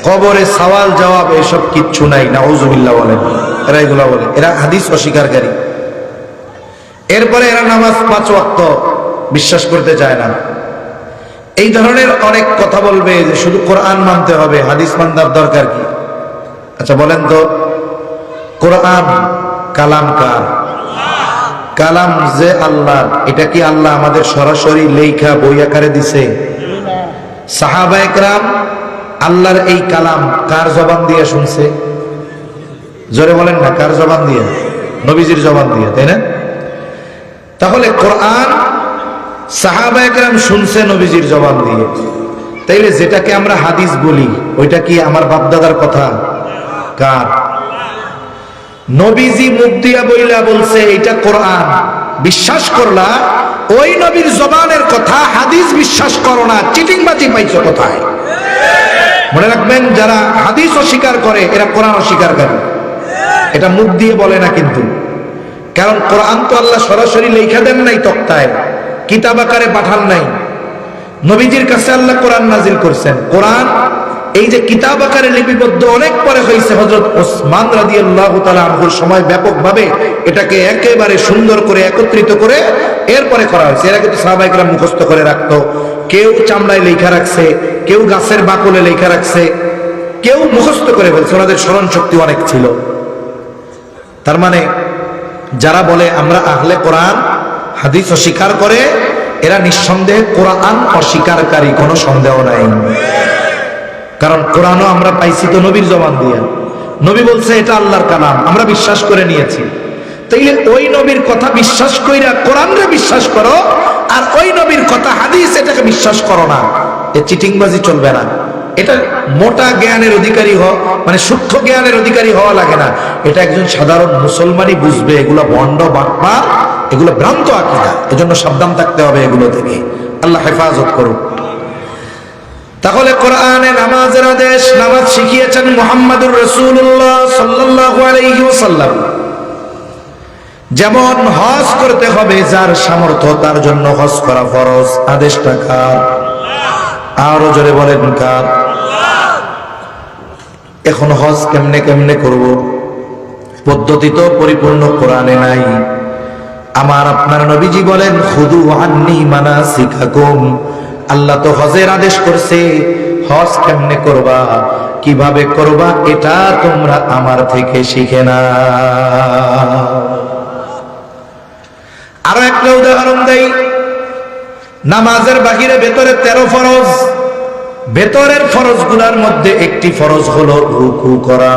কবরে সওয়াল জবাব এসব কিচ্ছু নাই, নাউজুবিল্লাহ বলেন। এরা এগুলা বলে, এরা হাদিস অস্বীকারী। এরপরে এরা নামাজ 5 ওয়াক্ত বিশ্বাস করতে চায় না। এই ধরনের অনেক কথা বলবে যে শুধু কোরআন মানতে হবে, হাদিস মানার দরকার কি? আচ্ছা বলেন তো, কোরআন কালাম কার? কালাম যে আল্লাহ, এটা কি আল্লাহ আমাদের সরাসরি লেখা বই আকারে দিছে? সাহাবায়ে কেরাম আল্লাহর এই কালাম কার জবান দিয়ে শুনছে? জোরে বলেন না, কার জবান দিয়ে? নবীজির জবান দিয়ে, তাই না? তাহলে কোরআন সাহাবায়ে কেরাম শুনছে নবীজির জবান দিয়ে, তাইলে যেটাকে আমরা হাদিস বলি ওইটা কি আমার বাপদাদার কথা? কার? নবীজি মুখ দিয়া বইলা বলছে এটা কোরআন, বিশ্বাস করলা, ওই নবীর জবানের কথা, হাদিস বিশ্বাস করো না, চিটিংবাজি পাইছো কোথায়? মনে রাখবেন, যারা হাদিস অস্বীকার করে এরা কোরআন অস্বীকারকারী। এটা মুখ দিয়ে বলে না কিন্তু, কারণ কোরআন তো আল্লাহ সরাসরি লেখা দেন নাই, তক্তায় কিতাব আকারে পাঠান নাই। নবীজির কাছে আল্লাহ কোরআন নাজিল করছেন। কোরআন এই যে কিতাব আকারে লিপিবদ্ধ অনেক পরে হয়েছে, হযরত ওসমান রাদিয়াল্লাহু তাআলা আনহুর সময় ব্যাপকভাবে এটাকে একেবারে সুন্দর করে একত্রিত করে এরপরে করা হয়েছে। এর আগে তো সাহাবায়ে কেরাম মুখস্থ করে রাখতো, কেউ চামড়ায় লেখা রাখছে, কেউ গাছের বাকলে লেখা রাখছে, কেউ মুখস্থ করে ফেলছে, ওনাদের স্মরণ শক্তি অনেক ছিল। তার মানে যারা বলে আমরা আহলে কোরআন হাদিস অস্বীকার করে, এরা নিঃসন্দেহে কোরআন অস্বীকারী, কোনো সন্দেহ নাই। কারণ কোরআনও আমরা পাইছি তো নবীর জবান দিয়ে, নবী বলছে এটা আল্লাহর কালাম, আমরা বিশ্বাস করে নিয়েছি। তাইলে ওই নবীর কথা বিশ্বাস কইরা কোরআনরে বিশ্বাস করো, আর ওই নবীর কথা হাদিস এটাকে বিশ্বাস করো না। এ চিটিংবাজি চলবে না। এটা মোটা জ্ঞানের অধিকারী মানে সূক্ষ্ম জ্ঞানের অধিকারী হওয়া লাগে না, এটা একজন সাধারণ মুসলমানই বুঝবে। এগুলো ভণ্ড বাটপা, এগুলো ভ্রান্ত আকীদা, এজন্য সাবধান থাকতে হবে এগুলো থেকে। আল্লাহ হেফাজত করুন। তাহলে কোরআনে নামাজের আদেশ, নামাজ শিখিয়েছেন মুহাম্মদুর রাসূলুল্লাহ সাল্লাল্লাহু আলাইহি ওয়াসাল্লাম। যেমন হজ করতে হবে, যার সামর্থ্য তার জন্য হজ করা ফরজ। আদেশটা কার? আরো জোরে বলেন কার? এখন হজ কেমনে কেমনে করব? পদ্ধতি তো পরিপূর্ণ কোরআনে নাই। আমার আপনার নবীজি বলেন খুদু আন্নী মানাসিকাকুম, আল্লাহ তো হজের আদেশ করছে, হজ কেমনে করবা, কিভাবে করবা, এটা তোমরা আমার থেকে শিখে না। আরো একটা উদাহরণ দেই, নামাজের বাহিরে ভেতরে 13 ফরজ। ভেতরের ফরজগুলোর মধ্যে একটি ফরজ হলো রুকু করা।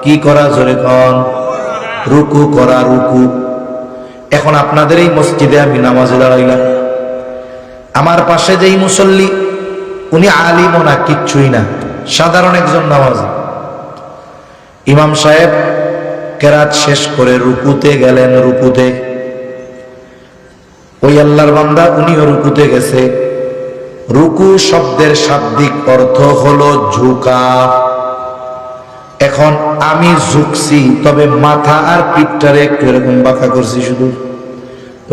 কি করা? জোরে কোন? রুকু করা, রুকু। এখন আপনাদের এই মসজিদে আমি নামাজে দাঁড়াইলাম, আমার পাশে যেই মুসল্লি, উনি আলিমও না, কিচ্ছুই না, সাধারণ একজন নামাজি। ইমাম সাহেব কেরাত শেষ করে রুকুতে গেলেন, রুকুতে ওই আল্লাহর বান্দা উনিও রুকুতে গেছে। রুকু শব্দের শাব্দিক অর্থ হলো ঝুঁকা। এখন আমি ঝুঁকছি, তবে মাথা আর পিঠটারে একটু এরকম বাঁকা করছি। শুধু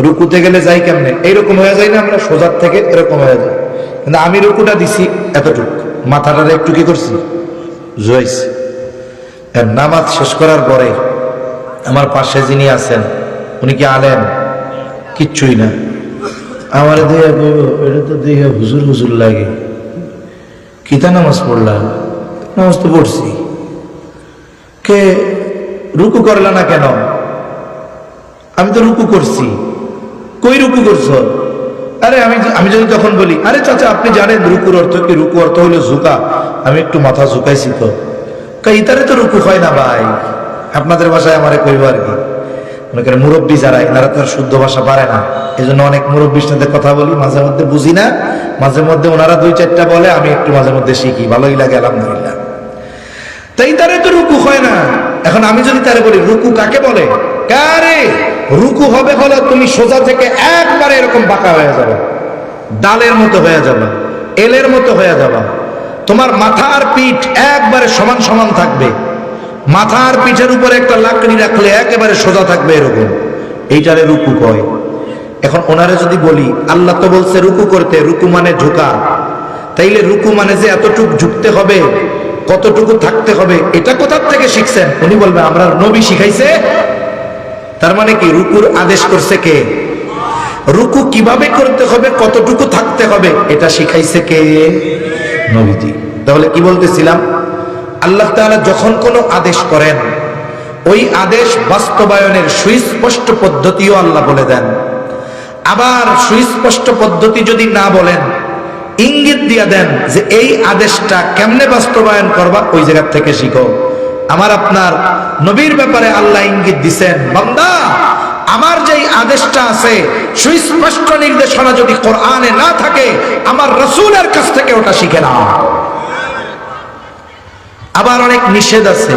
রুকুতে গেলে যাই কেমনে, এইরকম হয়ে যায় না, আমরা সোজার থেকে এরকম হয়ে যায়, কিন্তু আমি রুকুটা দিছি এতটুকু, মাথাটারে একটু কি করছি, জুয়াইছি। নামাজ শেষ করার পরে আমার পাশে যিনি আছেন, উনি কি আলেম? কিচ্ছুই না। আমার এটা তো দেখে হুজুর হুজুর লাগে, কিতা নামাজ পড়লাম? নামাজ তো পড়ছি। কে রুকু করলা না কেন? আমি তো রুকু করছি। কই রুকু করছো? আরে আমি যদি তখন বলি, আরে চাচা আপনি জানেন রুকুর অর্থ কি? রুকু অর্থ হলো ঝুঁকা, আমি একটু মাথা ঝুঁকাইছি তো। ইতারে তো রুকু হয় না ভাই, আপনাদের ভাষায় আমারে কইব আর কি। মনে করেন মুরব্বী যারা, এনারা তো আর শুদ্ধ ভাষা পারে না, এই জন্য অনেক মুরব্বীর সাথে কথা বলি, মাঝে মধ্যে বুঝি না, মাঝে মধ্যে ওনারা 2-4টা বলে, আমি একটু মাঝে মধ্যে শিখি, ভালোই লাগে আলহামদুলিল্লাহ। তাই তারে তো রুকু হয় না। এখন আমি যদি তারে বলি রুকু কাকে বলে, কারে রুকু হবে, হলো তুমি সোজা থেকে একবারে এরকম বাঁকা হয়ে যাবে, ডালের মতো হয়ে যাবে, এলের মতো হয়ে যাবে। তোমার মাথা আর পিঠ একবারে সমান সমান থাকবে, মাথা আর পিঠের উপরে একটা লাকড়ি রাখলে একেবারে সোজা থাকবে, এরকম। এইটারে রুকু কয়। এখন ওনারে যদি বলি আল্লাহ তো বলছে রুকু করতে, রুকু মানে ঝুঁকা, তাইলে রুকু মানে যে এতটুকু ঝুঁকতে হবে, কতটুকু থাকতে হবে, এটা কোথা থেকে শিখছেন? উনি বলবেন আমরা নবী শিখাইছে। তার মানে কি রুকুর আদেশ করছে কে? রুকু কিভাবে করতে হবে, কতটুকু থাকতে হবে, এটা শিখাইছে কে? নবীজি। তাহলে কি বলতেছিলাম, আল্লাহ তাআলা যখন কোনো আদেশ করেন, ওই আদেশ বাস্তবায়নের সুস্পষ্ট পদ্ধতিও আল্লাহ বলে দেন। আবার সুস্পষ্ট পদ্ধতি যদি না বলেন, ইঙ্গিত দিয়ে দেন যে এই আদেশটা কেমনে বাস্তবায়ন করবা, ওই জায়গা থেকে শিখো। আমার আপনার নবীর ব্যাপারে আল্লাহ ইঙ্গিত দিছেন, বান্দা আমার যেই আদেশটা আছে, সুস্পষ্ট নির্দেশনা যদি কোরআনে না থাকে, আমার রাসূলের কাছ থেকে ওটা শিখে নাও। আবার অনেক নিষেধ আছে,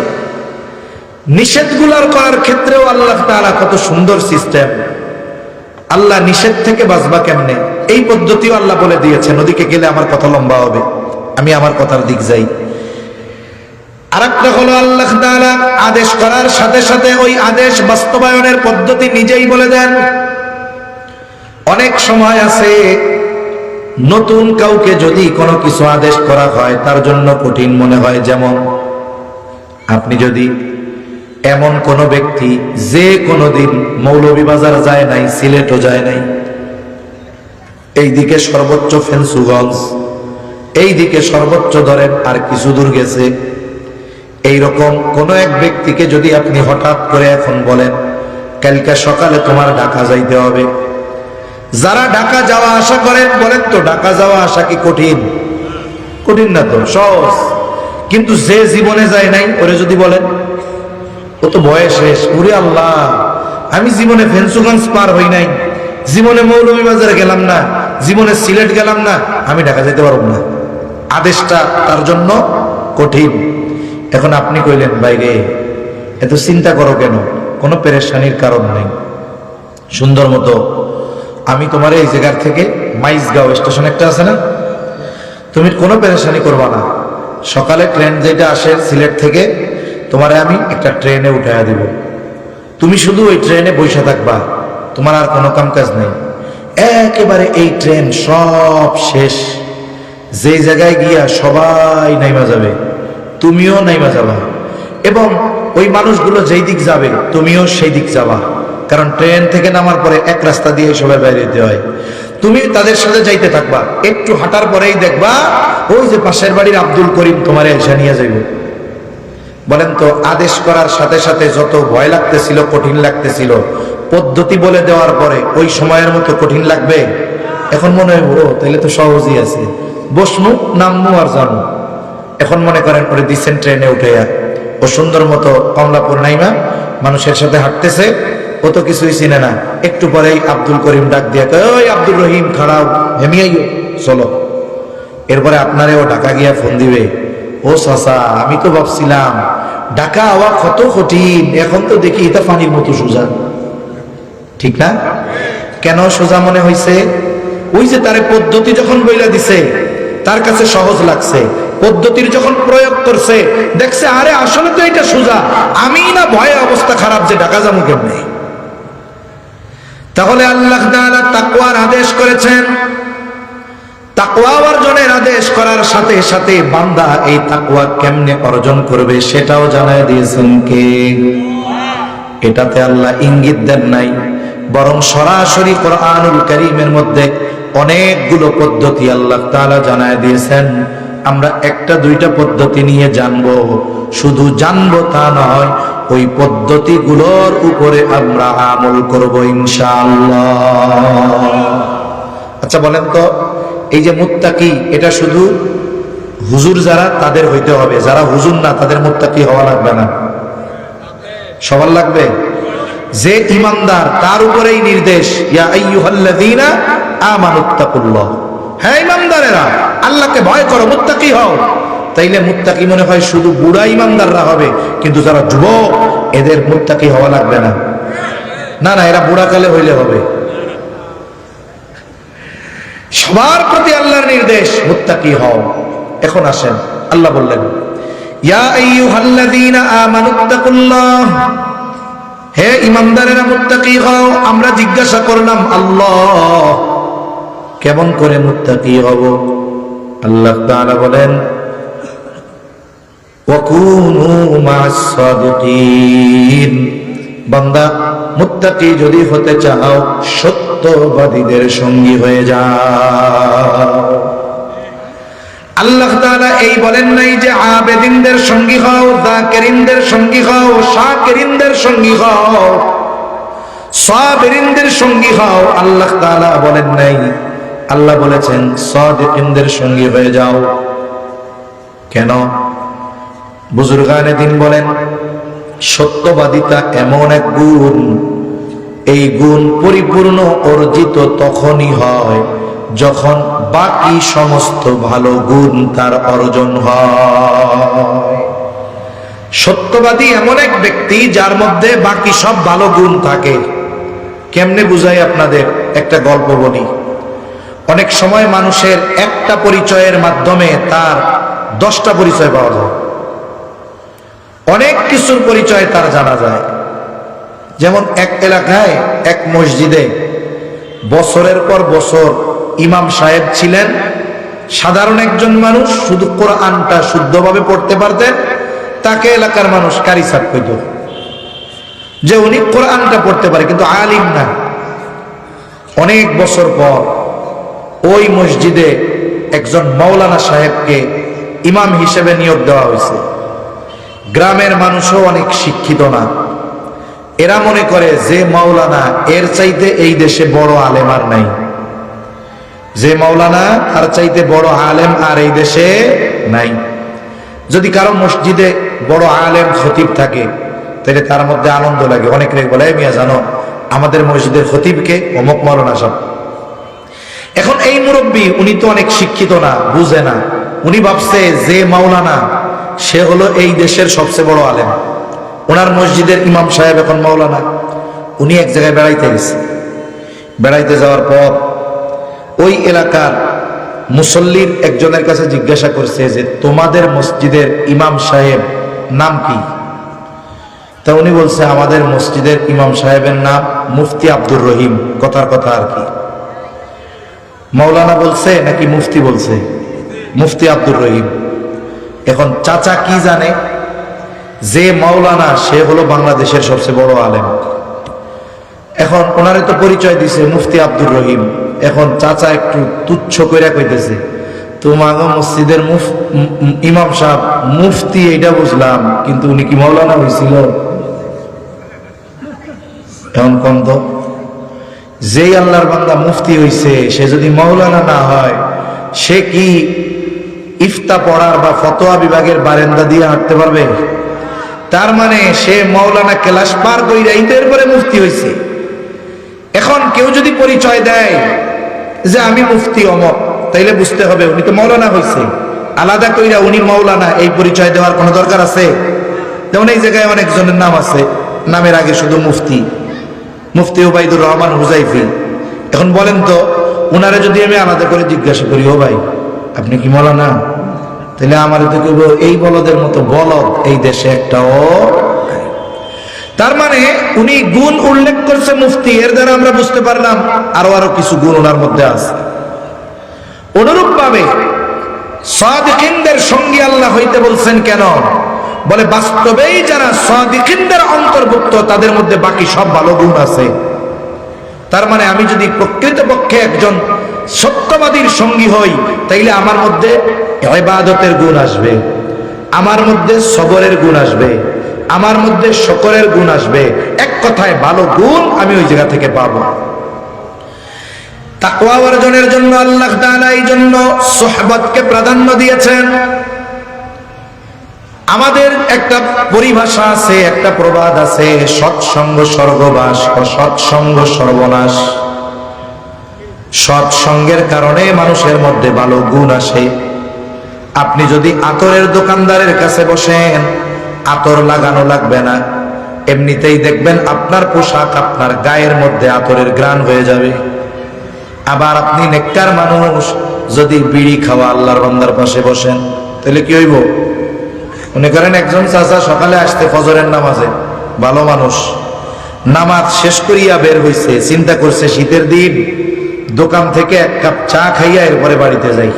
নিষেধগুলোর করার ক্ষেত্রেও আল্লাহ তাআলা কত সুন্দর সিস্টেম। আল্লাহ নিষেধ থেকে বাঁচবা কেমনে, এই পদ্ধতিও আল্লাহ বলে দিয়েছেন। ওদিকে গেলে আমার কথা লম্বা হবে, আমি আমার কথার দিক যাই। আরেকটা হলো আল্লাহ তাআলা আদেশ করার সাথে সাথে ওই আদেশ বাস্তবায়নের পদ্ধতি নিজেই বলে দেন। অনেক সময় আছে নতুন কাউকে যদি কোনো কিছু আদেশ করা হয় তার জন্য কঠিন মনে হয়। যেমন আপনি যদি এমন কোন ব্যক্তি যে কোনোদিন মৌলভীবাজার যায় নাই, সিলেটও যায় নাই, এইদিকে সর্বোচ্চ ফেন্সুগঞ্জ, এইদিকে সর্বোচ্চ ধরেন আর কিছু দূর গেছে, এইরকম কোন এক ব্যক্তিকে যদি আপনি হঠাৎ করে এখন বলেন কালকে সকালে তোমার ঢাকা যাইতে হবে, যারা ঢাকা যাওয়া আসা করেন বলেন তো ঢাকা যাওয়া আসা কি কঠিন? কঠিন না তো, সহজ। কিন্তু যে জীবনে যায় নাই ওরে যদি বলেন, ও তো বয়স শেষ, ওরে আল্লাহ আমি জীবনে ফেন্সুগঞ্জ পার হই নাই, জীবনে মৌলভীবাজারে গেলাম না, জীবনে সিলেট গেলাম না, আমি ঢাকা যেতে পারব না। আদেশটা তার জন্য কঠিন। এখন আপনি কইলেন বাইরে এত চিন্তা করো কেন? কোনো পেরেশানির কারণ নেই। সুন্দর মতো আমি তোমার এই জায়গার থেকে মাইজগাঁও স্টেশন একটা আছে না, তুমি কোনো পেরেশানি করবা না। সকালে ট্রেন যেটা আসে সিলেট থেকে, তোমারে আমি একটা ট্রেনে উঠাইয়া দিব, তুমি শুধু ওই ট্রেনে বসে থাকবা, তোমার আর কোনো কাম কাজ নেই। একেবারে এই ট্রেন সব শেষ, যে জায়গায় গিয়া সবাই নাইমা যাবে, তুমিও নাইমা যাবা, এবং ওই মানুষগুলো যেই দিক যাবে তুমিও সেই দিক যাবা। কারণ ট্রেন থেকে নামার পরে এক রাস্তা দিয়ে সবাই বাইরে যেতে হয়, তুমি তাদের সাথে যাইতে থাকবা। একটু হাঁটার পরেই দেখবা ওই যে পাশের বাড়ির আব্দুল করিম তোমার এসে নিয়ে যাইব। বলেন তো আদেশ করার সাথে সাথে যত ভয় লাগতেছিল, কঠিন লাগতেছিল, পদ্ধতি বলে দেওয়ার পরে ওই সময়ের মতো কঠিন লাগবে? এখন মনে হয় ও তাইলে তো সহজই আছে, বসমু নামমু আর জানু। এখন মনে করেন ওরে দিচ্ছেন ট্রেনে উঠেয়া, ও সুন্দর মতো কমলাপুর নাইমা মানুষের সাথে হাঁটতেছে, ও তো কিছুই চিনে না। একটু পরেই আব্দুল করিম ডাক দিয়া কয়, ওই আব্দুল রহিম খাড়াও, হেমিয়াইও চলো। এরপরে আপনারে ও ঢাকা গিয়া ফোন দিবে, ও চাচা আমি তো ভাবছিলাম ঢাকা হওয়া কত কঠিন, এখন তো দেখি এটা পানির মতো সোজা। ঠিক না? কেন সোজা মনে হয়েছে? ওই যে তারে পদ্ধতি যখন বইলা দিছে তার কাছে সহজ লাগছে, পদ্ধতির যখন প্রয়োগ করছে দেখছে আরে আসলে তো এটা সোজা, আমি না ভয়ে অবস্থা খারাপ যে ঢাকা যাবো কেমনে। তাহলে আল্লাহ তাআলা তাকওয়ার আদেশ করেছেন, তাকওয়া অর্জনের আদেশ করার সাথে সাথে বান্দা এই তাকওয়া কেমনে অর্জন করবে সেটাও জানায় দিয়েছেন কে? এটাতে আল্লাহ ইঙ্গিত দেন নাই, বরং সরাসরি কোরআনুল কারীমের মধ্যে অনেকগুলো পদ্ধতি আল্লাহ তাআলা জানায় দিয়েছেন। আমরা একটা দুইটা পদ্ধতি নিয়ে জানবো, শুধু জানবো তা নয়, ওই পদ্ধতিগুলোর উপরে আমরা আমল করব ইনশাআল্লাহ। আচ্ছা বলেন তো এই যে মুত্তাকি, এটা শুধু হুজুর যারা তাদের হইতে হবে, যারা হুজুর না তাদের মুত্তাকি হওয়া লাগবে না? সবার লাগবে। যে ইমানদার তার উপরেই নির্দেশ, ইয়া আইয়ুহাল্লাযীনা আমানুত্তাকুল্লাহ, হ্যাঁ ইমানদারেরা আল্লাহকে ভয় করো, মুত্তাকি হও। তাইলে মুত্তাকি মনে হয় শুধু বুড়া ইমানদাররা হবে, কিন্তু যারা যুবক এদের মুত্তাকি হওয়া লাগবে না। না না, এরা বুড়া কালে হইলে হবে। সবার প্রতি আল্লাহর নির্দেশ মুত্তাকি হও। এখন আসেন, আল্লাহ বললেন ইয়া আইয়ুহাল্লাযীনা আমানুত্তাকুল্লাহ, হে ইমানদারেরা মুত্তাকি হও। আমরা জিজ্ঞাসা করলাম আল্লাহ কেমন করে মুত্তাকি হব? আল্লাহ তাআলা বলেন ওয়াকুনু মা'আস সাদিকিন, বান্দা মুত্তাকি যদি হতে চাও সত্যবাদীদের সঙ্গী হয়ে যাও। আল্লাহ তাআলা এই বলেন নাই যে আবেদিনদের সঙ্গী হও, যাকিরিনদের সঙ্গী হও, শাকিরিনদের সঙ্গী হও, সাবিরিনদের সঙ্গী হও। আল্লাহ তাআলা বলেন নাই, আল্লাহ বলেছেন সাদিকিনদের সঙ্গী হয়ে যাও। কেন? বুজুর্গানে দিন বলেন সত্যবাদিতা এমন এক গুণ, এই গুণ পরিপূর্ণ অর্জিত তখনই হয় যখন বাকি সমস্ত ভালো গুণ তার অর্জন হয়। সত্যবাদী এমন এক ব্যক্তি যার মধ্যে বাকি সব ভালো গুণ থাকে। কেমনে বুঝাই আপনাদের? একটা গল্প বলি। অনেক সময় মানুষের একটা পরিচয়ের মাধ্যমে তার 10টা পরিচয় পাওয়া যায়, অনেক কিছুর পরিচয় তার জানা যায়। যেমন এক এলাকায় এক মসজিদে বছরের পর বছর ইমাম সাহেব ছিলেন সাধারণ একজন মানুষ, শুধু কোরআনটা শুদ্ধভাবে পড়তে পারতেন। তাকে এলাকার মানুষ কারি সাহেব কইত, যে উনি কোরআনটা পড়তে পারে কিন্তু আলিম না। অনেক বছর পর ওই মসজিদে একজন মাওলানা সাহেবকে ইমাম হিসেবে নিয়োগ দেওয়া হয়েছে। গ্রামের মানুষও অনেক শিক্ষিত না, এরা মনে করে যে মাওলানা এর চাইতে এই দেশে বড় আলেম আর নাই, যে মাওলানা তার চাইতে বড় আলেম আর এই দেশে নাই। যদি কারো মসজিদে বড় আলেম খতিব থাকে তাহলে তার মধ্যে আনন্দ লাগে। অনেক বলে, মিয়া জানো আমাদের মসজিদের খতিবকে অমুক মাওলানা সাহেব। এখন এই মুরব্বী উনি তো অনেক শিক্ষিত না, বুঝে না। উনি ভাবছে যে মাওলানা সে হলো এই দেশের সবচেয়ে বড় আলেম, ওনার মসজিদের ইমাম সাহেব এখন মাওলানা। উনি এক জায়গায় বেড়াইতে গেছে। বেড়াইতে যাওয়ার পর ওই এলাকার মুসল্লির একজনের কাছে জিজ্ঞাসা করছে যে তোমাদের মসজিদের ইমাম সাহেব নাম কি? তা উনি বলছে আমাদের মসজিদের ইমাম সাহেবের নাম মুফতি আব্দুর রহিম। কথার কথা আর কি, মাওলানা বলছে নাকি মুফতি বলছে? মুফতি আব্দুর রহিম। এখন চাচা কি জানে যে মাওলানা সে হলো বাংলাদেশের সবচেয়ে বড় আলেম। এখন ওনারে তো পরিচয় দিছে মুফতি আব্দুর রহিম। এখন চাচা একটু তুচ্ছ কইরা কইতেছে, তোমাগো মসজিদের ইমাম সাহেব মুফতি এইটা বুঝলাম, কিন্তু উনি কি মাওলানা হয়েছিল? এখন কোন তো যেই আল্লাহর বান্দা মুফতি হইছে সে যদি মাওলানা না হয়, সে কি ইফতা পড়ার বা ফতোয়া বিভাগের বারান্দা দিয়ে হাঁটতে পারবে? তার মানে সে মাওলানা ক্লাস পার কইরা এরপরে মুফতি হইছে। এখন কেউ যদি পরিচয় দেয় যে আমি মুফতি অমক, তাইলে বুঝতে হবে উনি তো মাওলানা হইছে। আলাদা কইরা উনি মাওলানা এই পরিচয় দেওয়ার কোনো দরকার আছে? যেমন এই জায়গায় অনেকজনের নাম আছে, নামের আগে শুধু মুফতি, মুফতি ওবাইদুর রহমান হুজাইফি। এখন বলেন তো উনারে যদি আমি আলাদা করে জিজ্ঞাসা করি, ও ভাই আপনি কি মাওলানা? তাহলে আমার তো কেউ এই বলদের মতো বলদ এই দেশে একটাও। তার মানে উনি গুণ উল্লেখ করছে মুফতি, এর দ্বারা আমরা বুঝতে পারলাম আরো কিছু গুণ ওনার মধ্যে আছে। অনুরূপ ভাবে সাদিকিনদের সঙ্গী আল্লাহ হইতে বলছেন কেন? বলে বাস্তবেই যারা সাদিকিনদের অন্তর্ভুক্ত তাদের মধ্যে বাকি সব ভালো গুণ আছে। তার মানে আমি যদি প্রকৃতপক্ষে একজন সত্যবাদীর সঙ্গী হই, তাইলে আমার মধ্যে ইবাদতের গুণ আসবে, আমার মধ্যে সবরের গুণ আসবে, আমার মধ্যে শুকরের গুণ আসবে। এক কথায় ভালো গুণ আমি ওই জায়গা থেকে পাবো। তাকওয়া অর্জনের জন্য আল্লাহ তাআলা এই জন্য সুহবতকে প্রাধান্য দিয়েছেন। আমাদের একটা পরিভাষা আছে, একটা প্রবাদ আছে, সৎসঙ্গ স্বর্গবাস, অসৎসঙ্গ সর্বনাশ। সৎসঙ্গের কারণে মানুষের মধ্যে ভালো গুণ আসে। আপনি যদি আতরের দোকানদারের কাছে বসেন, আতর লাগানো লাগবে না, এমনিতেই দেখবেন আপনার পোশাক আপনার গায়ের মধ্যে আতরের ঘ্রাণ হয়ে যাবে। আবার আপনি নেককার মানুষ যদি বিড়ি খাওয়া আল্লাহর বান্দার পাশে বসেন, তাহলে কি হইব? মনে করেন একজন চাচা সকালে আসতে ফজরের নামাজে, ভালো মানুষ, নামাজ শেষ করিয়া বের হইছে, চিন্তা করছে শীতের দিন দোকান থেকে এক কাপ চা খাইয়া এরপরে বাড়িতে যাই।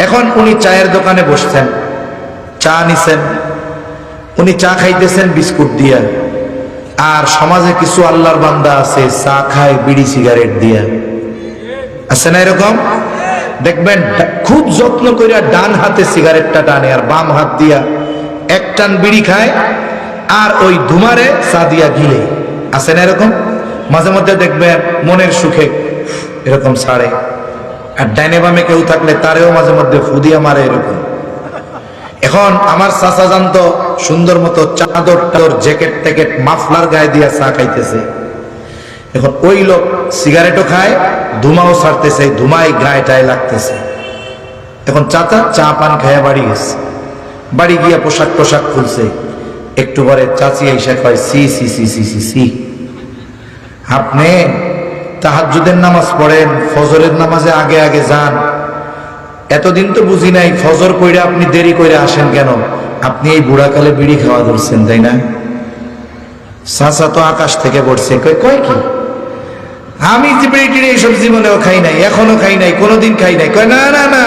এখন উনি চায়ের দোকানে বসছেন, চা নিছেন, উনি চা খাইতেছেন বিস্কুট দিয়া। আর সমাজে কিছু আল্লাহর বান্দা আছে চা খায় বিড়ি সিগারেট দিয়া, আছে না এরকম? দেখবেন খুব যত্ন কইরা ডান হাতে সিগারেটটা টানে আর বাম হাত দিয়া এক টান বিড়ি খায়, আর ওই ধুমারে চা দিয়া গিলে, আছে না এরকম? মাঝে মধ্যে দেখবেন মনের সুখে এরকম ছাড়ে, আর ডাইনে বামে কেউ থাকলে তারেও মাঝে মধ্যে ফুদিয়া মারে এরকম। এখন আমার চাচা জানতো সুন্দর মতো চাদর টাদর জ্যাকেট ট্যাকেট মাফলার গায়ে দিয়া চা খাইতেছে। এখন ওই লোক সিগারেটও খায়, ধুমাও ছাড়তেছে, ধুমায় গায়ে টায় লাগতেছে। এখন চাচা চা পান খাইয়া বাড়ি গেছে, বাড়ি গিয়া পোশাক টোশাক খুলছে। একটু পরে চাচি এসে কয়, সি সি সি সি সি সি, আপনি তাহাজ্জুদের নামাজ পড়েন, ফজরের নামাজে আগে আগে যান, এতদিন তো বুঝি নাই ফজর কইরা আপনি দেরি কইরা আসেন কেন? আপনি এই বুড়াকালে বিড়ি খাওয়া ধরছেন তাই না? চাচা তো আকাশ থেকে পড়ছে, কয় কি আমি বিড়ি এইসব জীবনেও খাই নাই, এখনো খাই নাই, কোনোদিন খাই নাই। কয় না না না,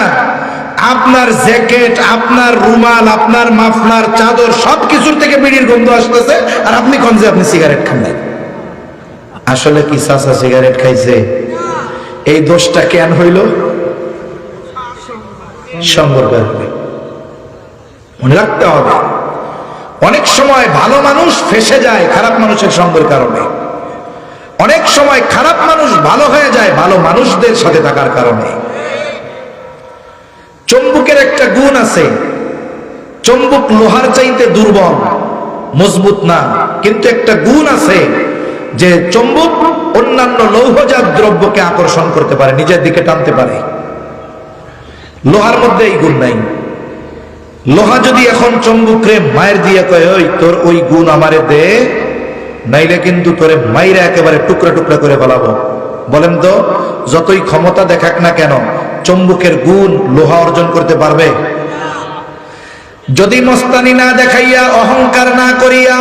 আপনার জ্যাকেট, আপনার রুমাল, আপনার মাফলার, চাদর সবকিছুর থেকে বিড়ির গন্ধ আসতেছে, আর আপনি কোন যে আপনি সিগারেট খান নাই। আসলে কি চাচা সিগারেট খাইছে? এই দোষটা কেন হইল? সঙ্গের কারণে। মনে রাখতে হবে, অনেক সময় ভালো মানুষ ফেসে যায় খারাপ মানুষের সঙ্গের কারণে। অনেক সময় খারাপ মানুষ ভালো হয়ে যায় ভালো মানুষদের সাথে থাকার কারণে। চুম্বকের একটা গুণ আছে, চুম্বক লোহার চাইতে দুর্বল, মজবুত না, কিন্তু একটা গুণ আছে যে চুম্বক অন্যান্য লৌহজাত দ্রব্যকে আকর্ষণ করতে পারে, নিজের দিকে টানতে পারে। লোহার মধ্যে এই গুণ নাই। লোহা যদি এখন চুম্বকরে মায়ের দিয়ে কয়, ওই তোর ওই গুণ আমারে দে, নাইলে কিন্তু তোরে মাইরা একেবারে টুকরা টুকরা করে ফেলাবো। বলেন তো, যতই ক্ষমতা দেখাক না কেন, চুম্বকের গুণ লোহা অর্জন করতে পারবে? যদি মস্তানি না দেখাইয়া, অহংকার না করিয়া,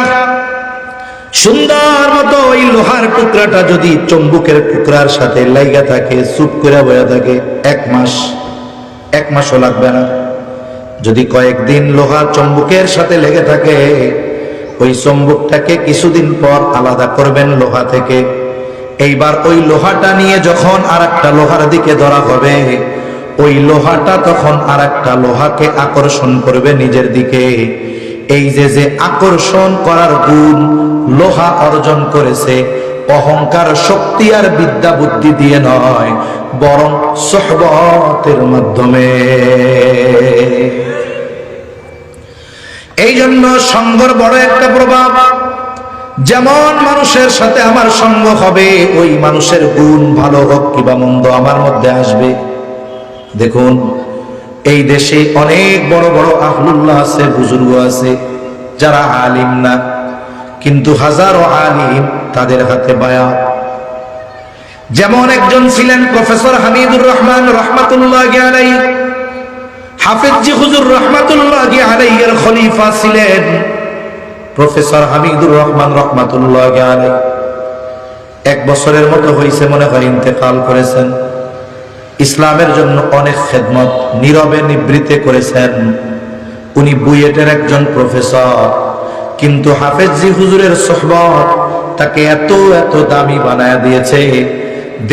সুন্দর মতো ওই লোহার টুকরাটা যদি চুম্বকের টুকরার সাথে লাইগা থাকে, চুপ করে বয়া থাকে, এক মাসও লাগবে না। যদি কয়েকদিন লোহা চুম্বকের সাথে লেগে থাকে, ওই চুম্বকটাকে কিছুদিন পর আলাদা করবেন লোহা থেকে। এইবার ওই লোহাটা নিয়ে যখন আরেকটা লোহার দিকে ধরা হবে, ওই লোহাটা তখন আরেকটা লোহাকে আকর্ষণ করবে নিজের দিকে। এই যে আকর্ষণ করার গুণ লোহা অর্জন করেছে, অহংকার, শক্তি আর বিদ্যা বুদ্ধি দিয়ে নয়, বরং সোহবতের মাধ্যমে। এই জন্য সঙ্গর বড় একটা প্রভাব। যেমন মানুষের সাথে আমার সঙ্গ হবে, ওই মানুষের গুণ ভালো হোক কিংবা মন্দ আমার মধ্যে আসবে। দেখুন, এই দেশে অনেক বড় বড় আহলুল্লাহ আছে, বুজুর্গ আছে, যারা আলিম না, কিন্তু হাজারো আলিম তাদের হাতে বায়াত। যেমন একজন ছিলেন প্রফেসর হামিদুর রহমান রহমাতুল্লাহি আলাইহি, হাফেজ হুজুর রহমাতুল্লাহি আলাইহি এর খলিফা ছিলেন প্রফেসর হামিদুর রহমান রহমাতুল্লাহি আলাইহি। 1 বছরের মতো হয়েছে মনে হয় ইন্তেকাল করেছেন। ইসলামের জন্য অনেক খেদমত নীরবে নিবৃত্তে করেছেন। উনি বুয়েটের একজন প্রফেসর, কিন্তু হাফেজি হুজুরের সোহবত তাকে এত এত দামি বানায় দিয়েছে,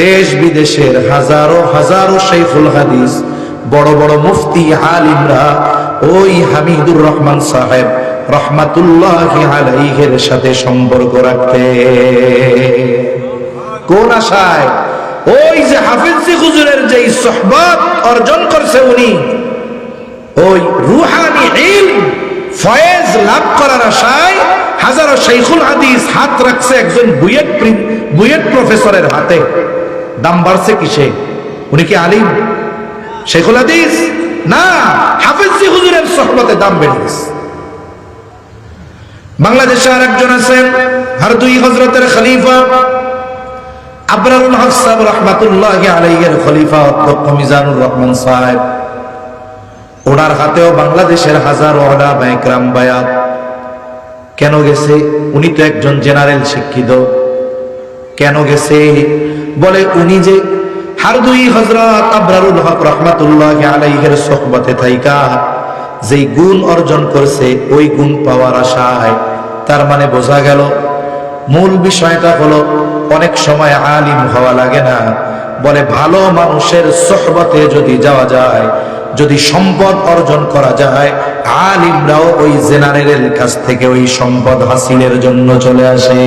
দেশ বিদেশের হাজারো হাজারো শাইখুল হাদিস, বড় বড় মুফতি আলিমরা ওই হামিদুর রহমান সাহেব রহমাতুল্লাহি আলাইহির সাথে সম্পর্ক রাখতে। কোন আশায়? ওই যে হাফেজি হুজুরের যে সোহবত অর্জন করছে উনি, ওই রুহানি ইলম ফয়েজ লাভ করার আশায় হাজারো শাইখুল হাদিস হাত রাখছে একজন বুয়েট প্রফেসরের হাতে। দাম বাড়ছে কিসে? উনি কি আলিম, শাইখুল হাদিস না, হাফেজি হুজুরের সোহবতে দাম বেড়ে গেছে। বাংলাদেশে আর একজন আছেন, হারদুই হযরতের খলিফা আবরারুল হক সাহেব রহমাতুল্লাহি আলাইহির খলিফা অধ্যক্ষ মিজানুর রহমান সাহেব, ওনার হাতেও বাংলাদেশের হাজারো উলামা ইকরাম বায়াত। কেন গেছে? উনি তো একজন জেনারেল শিক্ষিত। কেন গেছে? বলে উনি যে হারদুই হযরত আবরারুল হক রহমাতুল্লাহি আলাইহির সোহবতে থাইকা যেই গুণ অর্জন করছে, ওই গুণ পাওয়ার আশায়। তার মানে বোঝা গেল মূল বিষয়টা হলো, অনেক সময় আলিম হওয়া লাগে না, বলে ভালো মানুষের সোহবতে যদি যাওয়া যায়, যদি সম্পদ অর্জন করা যায়, আলিমরাও ওই জেনারেলের কাছ থেকে ওই সম্পদ হাসিলের জন্য চলে আসে।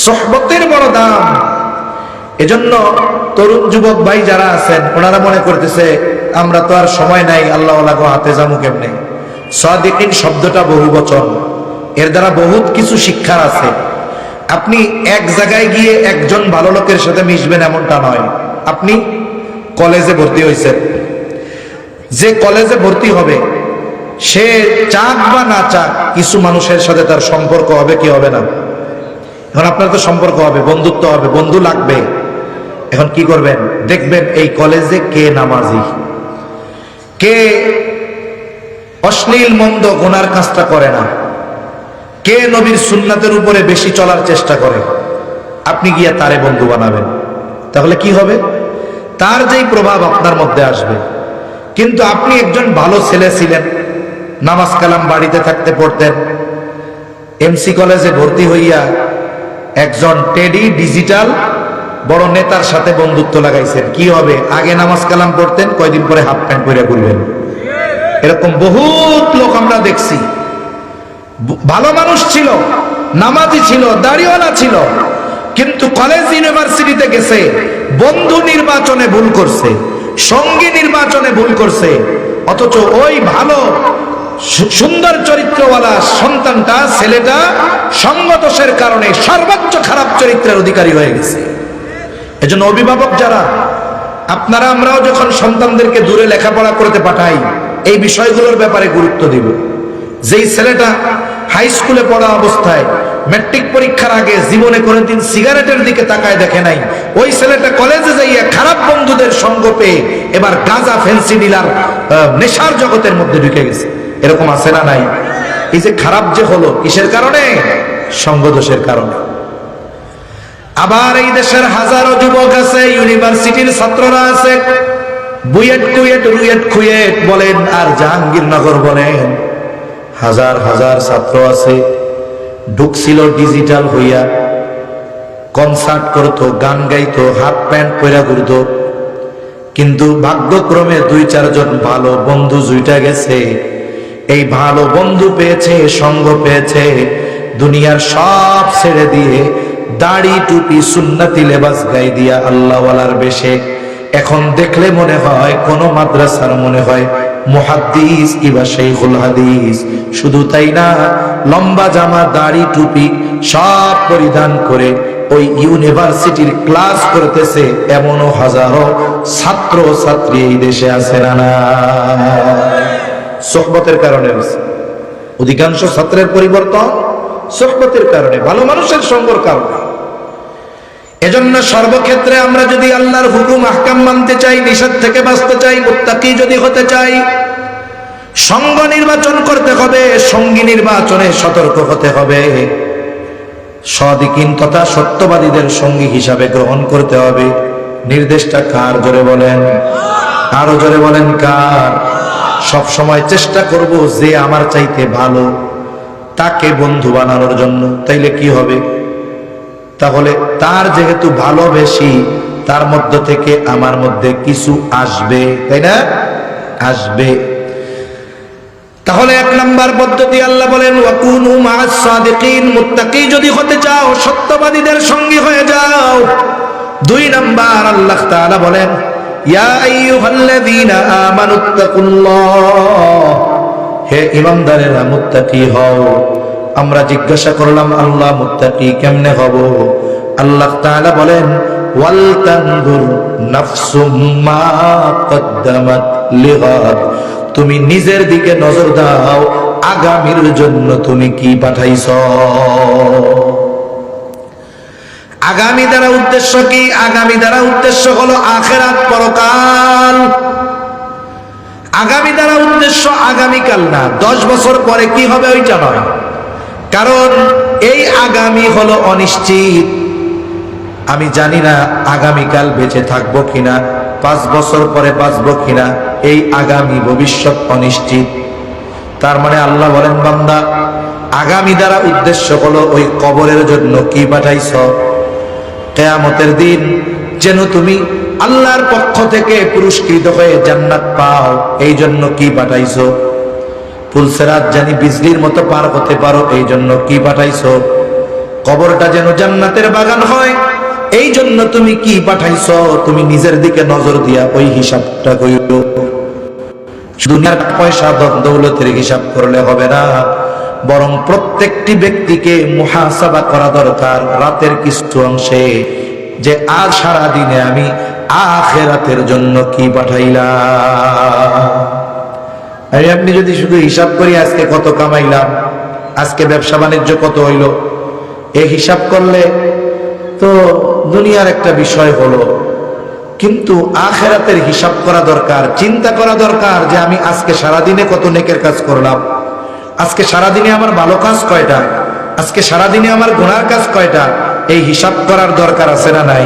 সোহবতের বড় দাম। এজন্য তরুণ যুবক ভাই যারা আছেন, ওনারা মনে করতেছে আমরা তো আর সময় নাই, আল্লাহ ওয়ালা হাতে যাবো কেমনে। সাদিকিন শব্দটা বহু বচন, এর দ্বারা বহুত কিছু শিক্ষার আছে। আপনি এক জায়গায় গিয়ে একজন ভালো লোকের সাথে মিশবেন এমনটা নয়। আপনি কলেজে ভর্তি হয়েছেন, যে কলেজে ভর্তি হবে সে চাক বা না চাক কিছু মানুষের সাথে তার সম্পর্ক হবে কি হবে না? এখন আপনার তো সম্পর্ক হবে, বন্ধুত্ব হবে, বন্ধু লাগবে। এখন কি করবেন? দেখবেন এই কলেজে কে নামাজি, কে অশ্লীল মন্দ গুনার কাজটা করে না, কে নবীর সুন্নাতের উপরে বেশি চলার চেষ্টা করে। আপনি গিয়ে তারে বন্ধু বানাবেন, তাহলে কি হবে? তার যেই প্রভাব আপনার মধ্যে আসবে। কিন্তু আপনি একজন ভালো ছেলে ছিলেন, নামাজ কালাম বাড়িতে থাকতে পড়তেন, এমসি কলেজে ভর্তি হইয়া একজন টেডি ডিজিটাল বড় নেতার সাথে বন্ধুত্ব লাগাইছেন, কি হবে? আগে নামাজ কালাম পড়তেন, কয়দিন পরে হাফ প্যান্ট পরে ঘুরবেন। এরকম বহুত লোক আমরা দেখছি। ভালো মানুষ ছিল, নামাজি ছিল, দাড়িওয়ালা ছিল, কিন্তু কলেজ ইউনিভার্সিটিতে গেছে, বন্ধু নির্বাচনে ভুল করছে, সঙ্গী নির্বাচনে ভুল করছে, অথচ ওই ভালো সুন্দর চরিত্রওয়ালা সন্তানটা, ছেলেটা সঙ্গদোষের কারণে সর্বোচ্চ খারাপ চরিত্রের অধিকারী হয়ে গেছে। এজন্য অভিভাবক যারা, আপনারা আমরাও যখন সন্তানদেরকে দূরে লেখাপড়া করতে পাঠাই, এই বিষয়গুলোর ব্যাপারে গুরুত্ব দিব। যেই ছেলেটা হাই স্কুলে পড়া অবস্থায় ম্যাট্রিক পরীক্ষার আগে জীবনে কোনোদিন সিগারেটের দিকে তাকায় দেখে নাই, ওই ছেলেটা কলেজে যাইয়া খারাপ বন্ধুদের সঙ্গ পেয়ে এবার গাঁজা ফেন্সি ডিলার নেশার জগতের মধ্যে ঢুকে গেছে। এরকম আছে না নাই? এই যে খারাপ যে হলো, কিসের কারণে? সঙ্গদোষের কারণে। আবার এই দেশের হাজারো যুবক আছে, ইউনিভার্সিটির ছাত্ররা আছে, বুয়েট কুয়েট রুয়েট খুয়েট বলেন আর জাহাঙ্গীরনগর বলেন, হাজার হাজার ছাত্র আছে, ঢুকছিল ডিজিটাল হইয়া, কনসার্ট করতো, গান গাইতো, হাফ প্যান্ট পরা ঘুরতো, কিন্তু ভাগ্যক্রমে 2-4 জন ভালো বন্ধু জুইটা গেছে। এই ভালো বন্ধু পেয়েছে, সঙ্গ পেয়েছে, দুনিয়ার সব ছেড়ে দিয়ে দাড়ি টুপি সুন্নতি লেবাস গায়ে দিয়া আল্লাহওয়ালার বেশে এখন দেখলে মনে হয় কোন মাদ্রাসার মনে হয় মুহাদ্দিস কিবা শাইখুল হাদিস। শুধু তাই না, লম্বা জামা দাড়ি টুপি সব পরিধান করে ওই ইউনিভার্সিটির ক্লাস করতেছে, এমনও হাজারো ছাত্র ছাত্রী এই দেশে আছে না না? সোহবতের কারণে অধিকাংশ ছাত্রের পরিবর্তন সোহবতের কারণে, ভালো মানুষের সঙ্গের কারণে। এজন্য সর্বক্ষেত্রে আমরা যদি আল্লাহর হুকুম আহকাম মানতে চাই, নিষেধ থেকে বাঁচতে চাই, মুত্তাকি যদি হতে চাই, সঙ্গ নির্বাচন করতে হবে, সঙ্গী নির্বাচনে সতর্ক হতে হবে, সাদিকিন তথা সত্যবাদীদের সঙ্গী হিসাবে গ্রহণ করতে হবে। নির্দেশটা কার? জোরে বলেন, আরো জোরে বলেন কার? সব সময় চেষ্টা করব যে আমার চাইতে ভালো তাকে বন্ধু বানানোর জন্য। তাইলে কি হবে? তাহলে তার যেহেতু ভালো বেশি, তার মধ্য থেকে আমার মধ্যে কিছু আসবে, তাই না? আসবে। তাহলে 1 নাম্বার পদ্ধতি আল্লাহ বলেন ওয়াকুনু মা'আস সাদিকিন, মুত্তাকি যদি হতে চাও সত্যবাদীদের সঙ্গী হয়ে যাও। 2 নাম্বার আল্লাহ তাআলা বলেন ইয়া আইয়ুহাল্লাযীনা আমানুত্তাকুল্লাহ, হে ঈমানদারেরা মুত্তাকি হও। আমরা জিজ্ঞাসা করলাম আল্লাহ মুত্তাকি কেমনে হব? আল্লাহ তাআলা বলেন ওয়াল তানজুর নাফসুম মা কদ্দামাত লিগাদ, তুমি নিজের দিকে নজর দাও, আগামীর জন্য তুমি কি পাঠাইছো। আগামী দ্বারা উদ্দেশ্য কি? আগামী দ্বারা উদ্দেশ্য হলো আখিরাত, পরকাল। আগামী দ্বারা উদ্দেশ্য আগামীকাল না, 10 বছর পরে কি হবে ওইটা নয়, কারণ এই আগামী হলো অনিশ্চিত। আমি জানি না আগামীকাল বেঁচে থাকবো কিনা, 5 বছর পরে বাঁচবো কিনা, এই আগামী ভবিষ্যৎ অনিশ্চিত। তার মানে আল্লাহ বলেন বান্দা, আগামী দ্বারা উদ্দেশ্য হলো ওই কবরের জন্য কি পাঠাইছো। কিয়ামতের দিন যেন তুমি আল্লাহর পক্ষ থেকে পুরস্কৃত হয়ে জান্নাত পাও, এই জন্য কি পাঠাইছো। ফুলসেরাত জানি বিজলির মতো পার হতে পারো, এই জন্য কি পাঠাইছো। কবরটা যেন জান্নাতের বাগান হয়, এই জন্য তুমি কি পাঠাইছো। তুমি নিজের দিকে নজর দিয়া ওই হিসাবটা কইরো। দুনিয়ার পয়সা দৌলতের হিসাব করলে হবে না, বরং প্রত্যেকটি ব্যক্তিকে মুহাসাবা করা দরকার রাতের কিছু অংশে, যে আজ সারা দিনে আমি আখিরাতের জন্য কি পাঠাইলাম। আপনি যদি শুধু হিসাব করি আজকে কত কামাইলাম, আজকে ব্যবসা বাণিজ্য কত হইল, এই হিসাব করলে তো দুনিয়ার একটা বিষয় হলো, কিন্তু আখিরাতের হিসাব করা দরকার। চিন্তা করা দরকার যে আমি আজকে সারাদিনে কত নেকের কাজ করলাম, আজকে সারাদিনে আমার ভালো কাজ কয়টা, আজকে সারাদিনে আমার গুনার কাজ কয়টা, এই হিসাব করার দরকার আছে না নাই?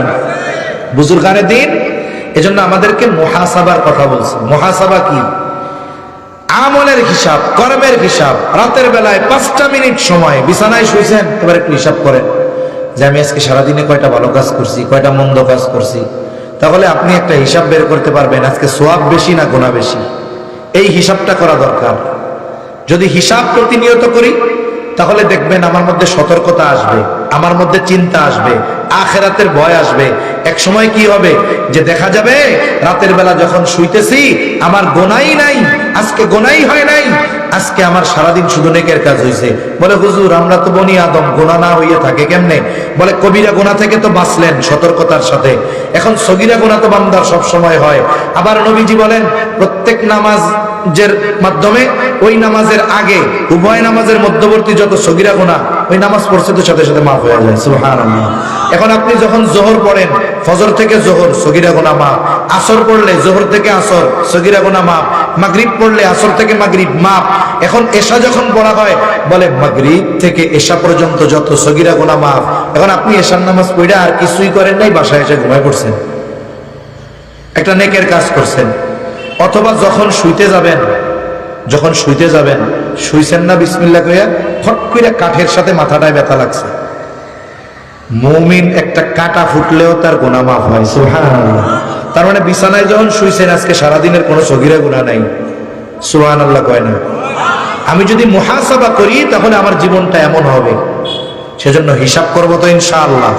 বুজুর্গানে দিন এজন্য আমাদেরকে মুহাসাবার কথা বলছে। মুহাসাবা কি? আমলের হিসাব, কর্মের হিসাব। রাতের বেলায় 5টা মিনিট সময় বিছানায় শুয়েছেন, এবার একটু হিসাব করেন যে আমি আজকে সারাদিনে কয়টা ভালো কাজ করছি, কয়টা মন্দ কাজ করছি। তাহলে আপনি একটা হিসাব বের করতে পারবেন আজকে সওয়াব বেশি না গুনাহ বেশি। এই হিসাবটা করা দরকার। যদি হিসাব প্রতিনিয়ত করি তাহলে দেখবেন আমার মধ্যে সতর্কতা আসবে, আমার মধ্যে চিন্তা আসবে, আখিরাতের ভয় আসবে। এক সময় কি হবে যে দেখা যাবে রাতের বেলা যখন শুইতেছি আমার গোনাই নাই, আজকে গোনাই হয় নাই, আজকে আমার সারাদিন শুধু নেকের কাজ হয়েছে। বলে হুজুর আমরা তো বনি আদম, গোনা না হইয়া থাকে কেমনে? বলে কবিরা গোনা থেকে তো বাঁচলেন সতর্কতার সাথে, এখন সগীরা গোনা তো বান্দার সব সময় হয়। আবার নবীজি বলেন প্রত্যেক নামাজের মাধ্যমে ওই নামাজের আগে উভয় নামাজের মধ্যবর্তী যত সগীরা গোনা ওই নামাজ পড়ছে তো সাথে সাথে মাফ হয়ে যায়। সুবহানাল্লাহ। এখন আপনি যখন জোহর পড়েন, ফজর থেকে জোহর সগীরা গোনা মাফ, আসর পড়লে জোহর থেকে আসর সগীরা গোনা মাফ, মাগরিব পড়লে আসর থেকে মাগরিব মাফ। এখন এশা যখন পড়া হয় বলে মাগরিব থেকে এশা পর্যন্ত যত সগীরা গোনা মাফ। এখন আপনি এশার নামাজ পড়ে আর কিছুই করেন নাই, বাসায় এসে ঘুমায় পড়ছেন, একটা নেকের কাজ করছেন। অথবা যখন শুইতে যাবেন শুইছেন না বিসমিল্লাহ কইয়া, ফট কইরা কাঠের সাথে মাথাটায় ব্যথা লাগছে। মুমিন একটা কাঁটা ফুটলেও তার গুনাহ মাফ হয়। সুবহানাল্লাহ। তার মানে বিছানায় যখন শুইছেন আজকে সারাদিনের কোনো সগীরা গুনাহ নাই। সুবহানাল্লাহ কয় না? আমি যদি মুহাসাবা করি তাহলে আমার জীবনটা এমন হবে। সেজন্য হিসাব করব তো ইনশাআল্লাহ।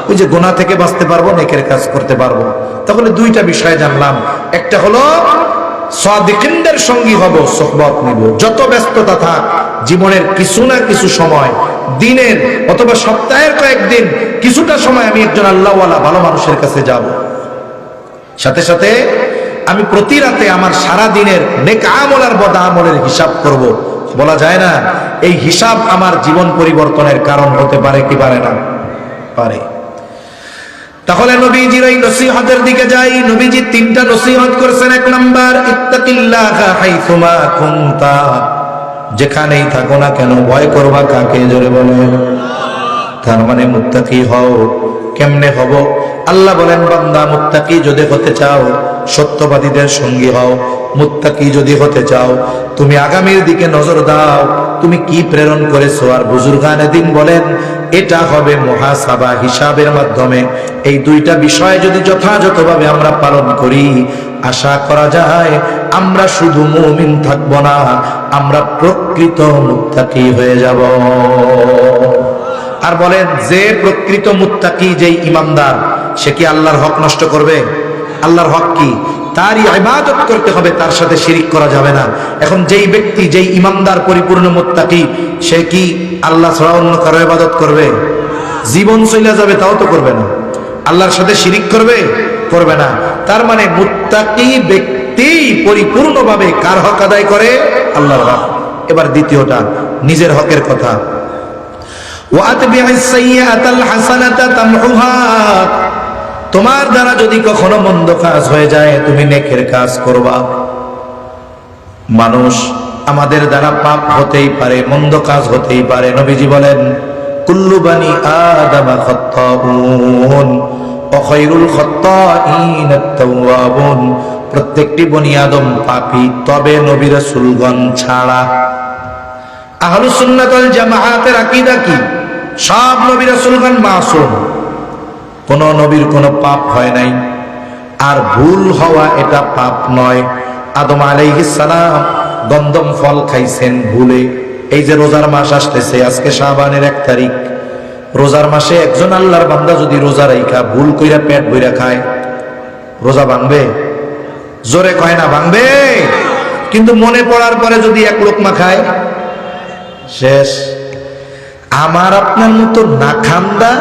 ওই যে গুনাহ থেকে বাঁচতে পারবো, নেকের কাজ করতে পারবো। তাহলে দুইটা বিষয় জানলাম, একটা হলো সাদিকিনদের সঙ্গী হব, সোহবত নিব। যত ব্যস্ততা থাক জীবনের কিছু না কিছু সময়, দিনের অথবা সপ্তাহের কয়েকদিন কিছুটা সময় আমি একজন আল্লাহওয়ালা ভালো মানুষের কাছে যাব। সাথে সাথে আমি প্রতি রাতে আমার সারা দিনের নেক আমল আর বদ আমলের হিসাব করব। বলা যায় না এই হিসাব আমার জীবন পরিবর্তনের কারণ হতে পারে কি পারে না? পারে। তাহলে নবীজির এই নসিহতের দিকে যাই। নবীজি 3টা নসিহত করেছেন। 1 নাম্বার ইত্তাকিল্লাহা হাইসুমা কুনতা, যেখানেই থাকো না কেন ভয় করবা কাকে? জোরে বলেন। তার মানে মুত্তাকি হও। কেমনে হব? আল্লাহ বলেন বান্দা মুত্তাকি যদি হতে চাও সত্যবাদীদের সঙ্গী হও। মুত্তাকি যদি হতে চাও তুমি আগামীর দিকে নজর দাও, তুমি কি প্রেরণ করেছো। আর বুজুর্গানে দিন বলেন এটা হবে মুহাসাবা, হিসাবের মাধ্যমে। এই দুইটা বিষয় যদি যথাযথভাবে আমরা পালন করি আশা করা যায় আমরা শুধু মুমিন থাকবো না, আমরা প্রকৃত মুত্তাকি হয়ে যাব। আর বলেন যে প্রকৃত মুত্তাকি, যেই ইমানদার, সে কি আল্লাহর হক নষ্ট করবে? আল্লাহর হক কি? তারই ইবাদত করতে হবে, তার সাথে শিরিক করা যাবে না। এখন যেই ব্যক্তি, যেই ইমানদার পরিপূর্ণ মুত্তাকি, সে কি আল্লাহ ছাড়া অন্য কারো ইবাদত করবে? জীবন চলে যাবে তাও তো করবে না। আল্লাহর সাথে শিরিক করবে? করবে না। তার মানে মুত্তাকি ব্যক্তি পরিপূর্ণভাবে কার হক আদায় করে? আল্লাহর হক। এবার দ্বিতীয়টা নিজের হকের কথা। ওয়াতবি'আস সাইয়্যাতাল হাসানাতা তামহুহা, তোমার দ্বারা যদি কখনো মন্দ কাজ হয়ে যায় তুমি নেকের কাজ করবা। মানুষ আমাদের দ্বারা পাপ হতেই পারে, মন্দ কাজ হতেই পারে। নবীজি বলেন কুল্লু বানি আদম খাত্তাউন ওয়া খায়রুল খাত্তাইনাত তাওয়াবুন, প্রত্যেকটি বনি আদম পাপী, তবে নবী রাসূলগণ ছাড়া। আহলুস সুন্নাত ওয়াল জামাআতের আকীদা কি? সব নবী রাসূলগণ মাসুম, কোন নবীর কোন পাপ হয় নাই। আর ভুল হওয়া এটা পাপ নয়। আদম আলাইহিস সালাম গন্ধম ফল খাইছেন ভুলে। এই যে রোজার মাস আসতেছে, আজকে শাবানের 1 তারিখ, রোজার মাসে একজন আল্লাহর বান্দা যদি রোজা রাইখা ভুল কইরা পেট ভইরা খায়, রোজা ভাঙবে? জোরে কয় না ভাঙবে। কিন্তু মনে পড়ার পরে যদি 1 লোকমা খায়, শেষ। আমার আপনার মতো না খান্দা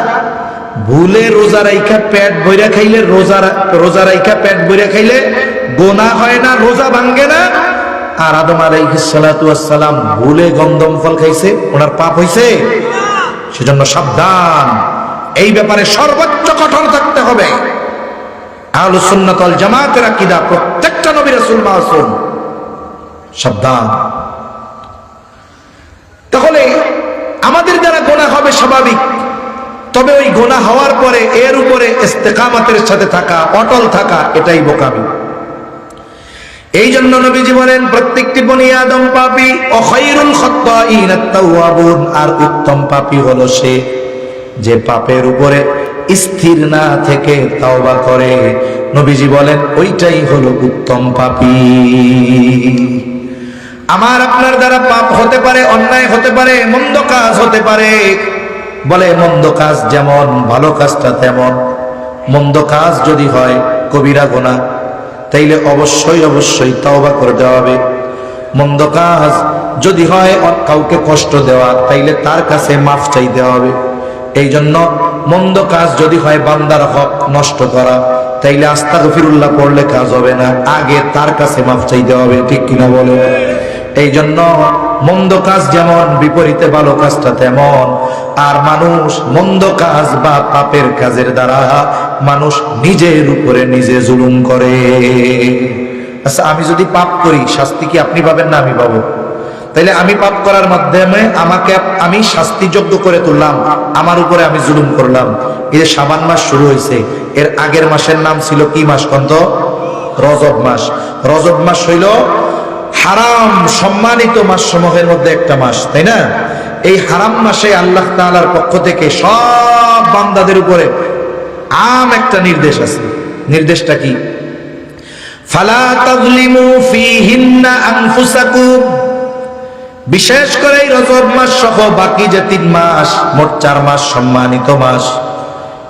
ভুলে রোজা রাইখা পেট ভইরা খাইলে, রোজা রাইখা পেট ভইরা খাইলে গোনাহ হয় না, রোজা ভাঙে না। আর আদম আলাইহিস সালাতু ওয়াস সালাম ভুলে গন্ধম ফল খাইছে, ওনার পাপ হইছে? সেজন্য সাবধান, এই ব্যাপারে সর্বোচ্চ কঠোর থাকতে হবে। আহলুস সুন্নাত ওয়াল জামাতের আকীদা প্রত্যেকটা নবী রাসূল মাসুম। সাবধান। তাহলে আমাদের দ্বারা গোনাহ হবে স্বাভাবিক, তবে ওই গুনাহ হওয়ার পরে এর উপরে ইস্তেকামতের সাথে থাকা, অটল থাকা, এটাই বোকামি। এই জন্য নবীজি বলেন প্রত্যেকটি বনি আদম পাপী, ও খায়রুল খাত্তাইন আত-তাওয়াবুন, আর উত্তম পাপী হলো সে যে পাপের উপরে স্থির না থেকে তাওবা করে। নবীজি বলেন ওইটাই হলো উত্তম পাপী। আমার আপনার দ্বারা পাপ হতে পারে, অন্যায় হতে পারে, মন্দ কাজ হতে পারে। বলে মন্দ কাজ যেমন ভালো কাজটা তেমন। মন্দ কাজ যদি হয় কবিরা গুনাহ, তাইলে অবশ্যই অবশ্যই তাওবা করতে হবে। মন্দ কাজ যদি হয় কাউকে কষ্ট দেওয়া, তাইলে তার কাছে মাফ চাইতে হবে। এই জন্য মন্দ কাজ যদি হয় বান্দার হক নষ্ট করা, তাইলে আস্তাগফিরুল্লাহ পড়লে কাজ হবে না, আগে তার কাছে মাফ চাইতে হবে। ঠিক কিনা বলে? এই জন্য মন্দ কাজ যেমন বিপরীতে ভালো কাজটা তেমন। আর মানুষ মন্দ কাজ বা পাপের কাজের দ্বারা মানুষ নিজের উপরে নিজে জুলুম করে। আচ্ছা, আমি যদি পাপ করি শাস্তি কি আপনি পাবেন না আমি পাবো? তাইলে আমি পাপ করার মাধ্যমে আমাকে আমি শাস্তিযোগ্য করে তুললাম, আমার উপরে আমি জুলুম করলাম। এই যে শাবান মাস শুরু হয়েছে, এর আগের মাসের নাম ছিল কি মাস কন্ত? রজব মাস। রজব মাস হইল হারাম সম্মানিত মাস সমূহের মধ্যে একটা মাস, তাই না? এই হারাম মাসে আল্লাহ তাআলার পক্ষ থেকে সব বান্দাদের উপরে আম একটা নির্দেশ আছে। নির্দেশটা কি? ফালা তাযলিমু ফীহিন্না আনফুসাকুম। বিশেষ করে এই রজব মাস সহ বাকি যে 3 মাস, মোট 4 মাস সম্মানিত মাস,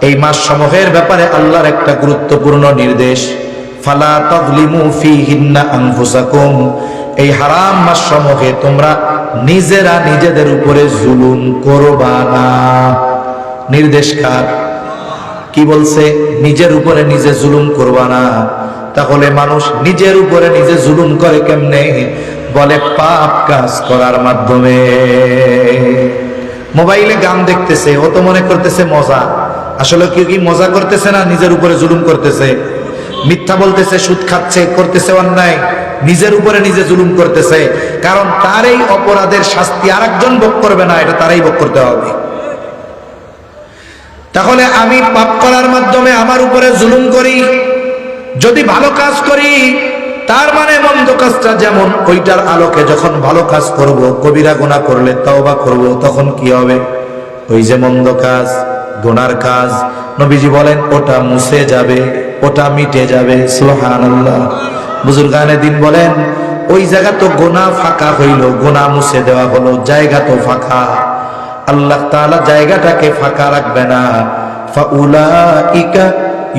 এই মাস সমূহের ব্যাপারে আল্লাহর একটা গুরুত্বপূর্ণ নির্দেশ, ফালা তাযলিমু ফীহিন্না আনফুসাকুম। এই হারাম মাস সমূহে তোমরা নিজেরা নিজেদের উপরে জুলুম করবা না। নির্দেশ কার? কি বলছে? নিজের উপরে নিজে জুলুম করবা না। তাহলে মানুষ নিজের উপরে নিজে জুলুম করে কেমনে? বলে পাপ কাজ করার মাধ্যমে। মোবাইলে গান দেখতেছে, ও তো মনে করতেছে মজা, আসলে কেউ কি মজা করতেছে না নিজের উপরে জুলুম করতেছে? মিথ্যা বলতেছে, সুদ খাচ্ছে, করতেছে অন্যায়, নিজের উপরে নিজে জুলুম করতেছে। কারণ তার এই অপরাধের শাস্তি আরেকজন ভোগ করবে না, এটা তারাই ভোগ করতে হবে। তাহলে আমি পাপ করার মাধ্যমে আমার উপরে জুলুম করি। যদি ভালো কাজ করি, তার মানে মন্দ কাজটা যেমন, ওইটার আলোকে যখন ভালো কাজ করব, কবিরা গুনাহ করলে তওবা করব, তখন কি হবে? ওই যে মন্দ কাজ, গুনার কাজ, নবীজি বলেন ওটা মুছে যাবে, ওটা মিটে যাবে। সুবহানাল্লাহ। বুজুর্গানে দিন বলেন ওই জায়গা তো গুনাহ ফাঁকা হইল, গুনাহ মুছে দেওয়া হলো, জায়গা তো ফাঁকা। আল্লাহ তাআলা জায়গাটাকে ফাঁকা রাখবে না। ফাউলাইকা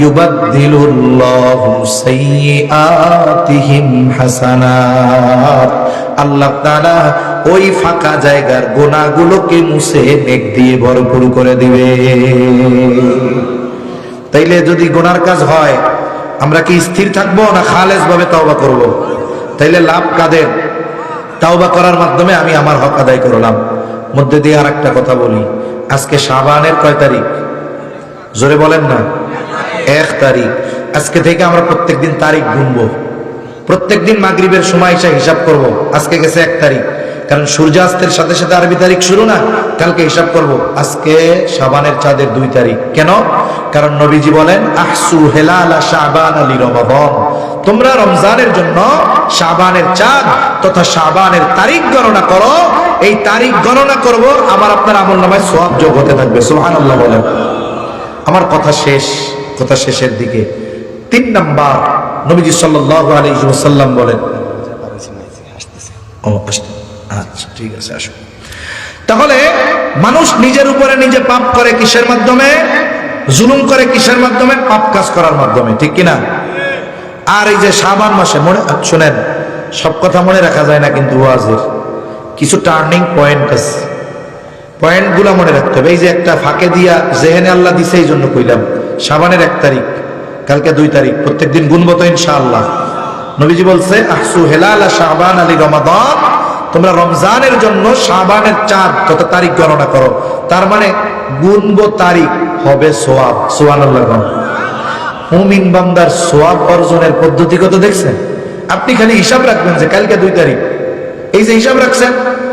ইউবাদদিলুল্লাহু সাইয়্যাতিহিম হাসানাত। আল্লাহ তাআলা ওই ফাঁকা জায়গার গুনাহগুলোকে মুছে নেক দিয়ে ভরপুর করে দিবে। তাইলে যদি গুনার কাজ হয়, আমরা কি স্থির থাকবো না খালেস ভাবে তওবা করব? তাইলে লাভ কাদের? তওবা করার মাধ্যমে আমি আমার হক আদায় করলাম। মধ্যে দিয়ে আর একটা কথা বলি, আজকে শাবানের কয় তারিখ? জোরে বলেন না। 1 তারিখ। আজকে থেকে আমরা প্রত্যেকদিন তারিখ গুনবো, প্রত্যেকদিন মাগরিবের সময় এসে হিসাব করব। আজকে গেছে 1 তারিখ, কারণ সূর্যাস্তের সাথে সাথে আরবি তারিখ শুরু না, কালকে হিসাব করব। আজকে শাবানের চাঁদের 2 তারিখ। কেন? কারণ নবীজি বলেন আহসু হেলালা শাবান আলি রমাদান। তোমরা রমজানের জন্য শাবানের চাঁদ তথা শাবানের তারিখ গণনা করো। এই তারিখ গণনা করব, আমার আপনার আমলনামায় সওয়াব যোগ হতে থাকবে। সুবহানাল্লাহ বলেন। আমার কথা শেষ, কথা শেষের দিকে। 3 নাম্বার, নবীজি সাল্লাল্লাহু আলাইহি ওয়াসাল্লাম বলেন, আচ্ছা ঠিক আছে, আসো। তাহলে মানুষ নিজের উপরে নিজে পাপ করে কিসের মাধ্যমে? জুলুম করে কিসের মাধ্যমে? পাপ কাজ করার মাধ্যমে, ঠিক কিনা? আর এই যে শাবান মাসে মনে শুনেন, সব কথা মনে রাখা যায় না, কিন্তু ওয়াজের কিছু টার্নিং পয়েন্ট আছে, পয়েন্টগুলো মনে রাখতে হবে। এই যে একটা ফাঁকে দিয়া জেহেনে আল্লাহ দিছে, এই জন্য কইলাম শাবানের 1 তারিখ, কালকে 2 তারিখ, প্রত্যেকদিন গুনবো তো ইনশাআল্লাহ। নবীজি বলছে আহসু হেলালা শাবান আলি রমাদান। তোমরা রমজানের জন্য শাবানের চাঁদ তথা তারিখ গণনা করো। তার মানে গুনবো তারিখ, হবে সওয়াব। সুবহানাল্লাহ। মুমিন বান্দার সওয়াব অর্জনের পদ্ধতি কত দেখছেন? আপনি খালি হিসাব রাখবেন যে কালকে 2 তারিখ, এই যে হিসাব রাখছেন,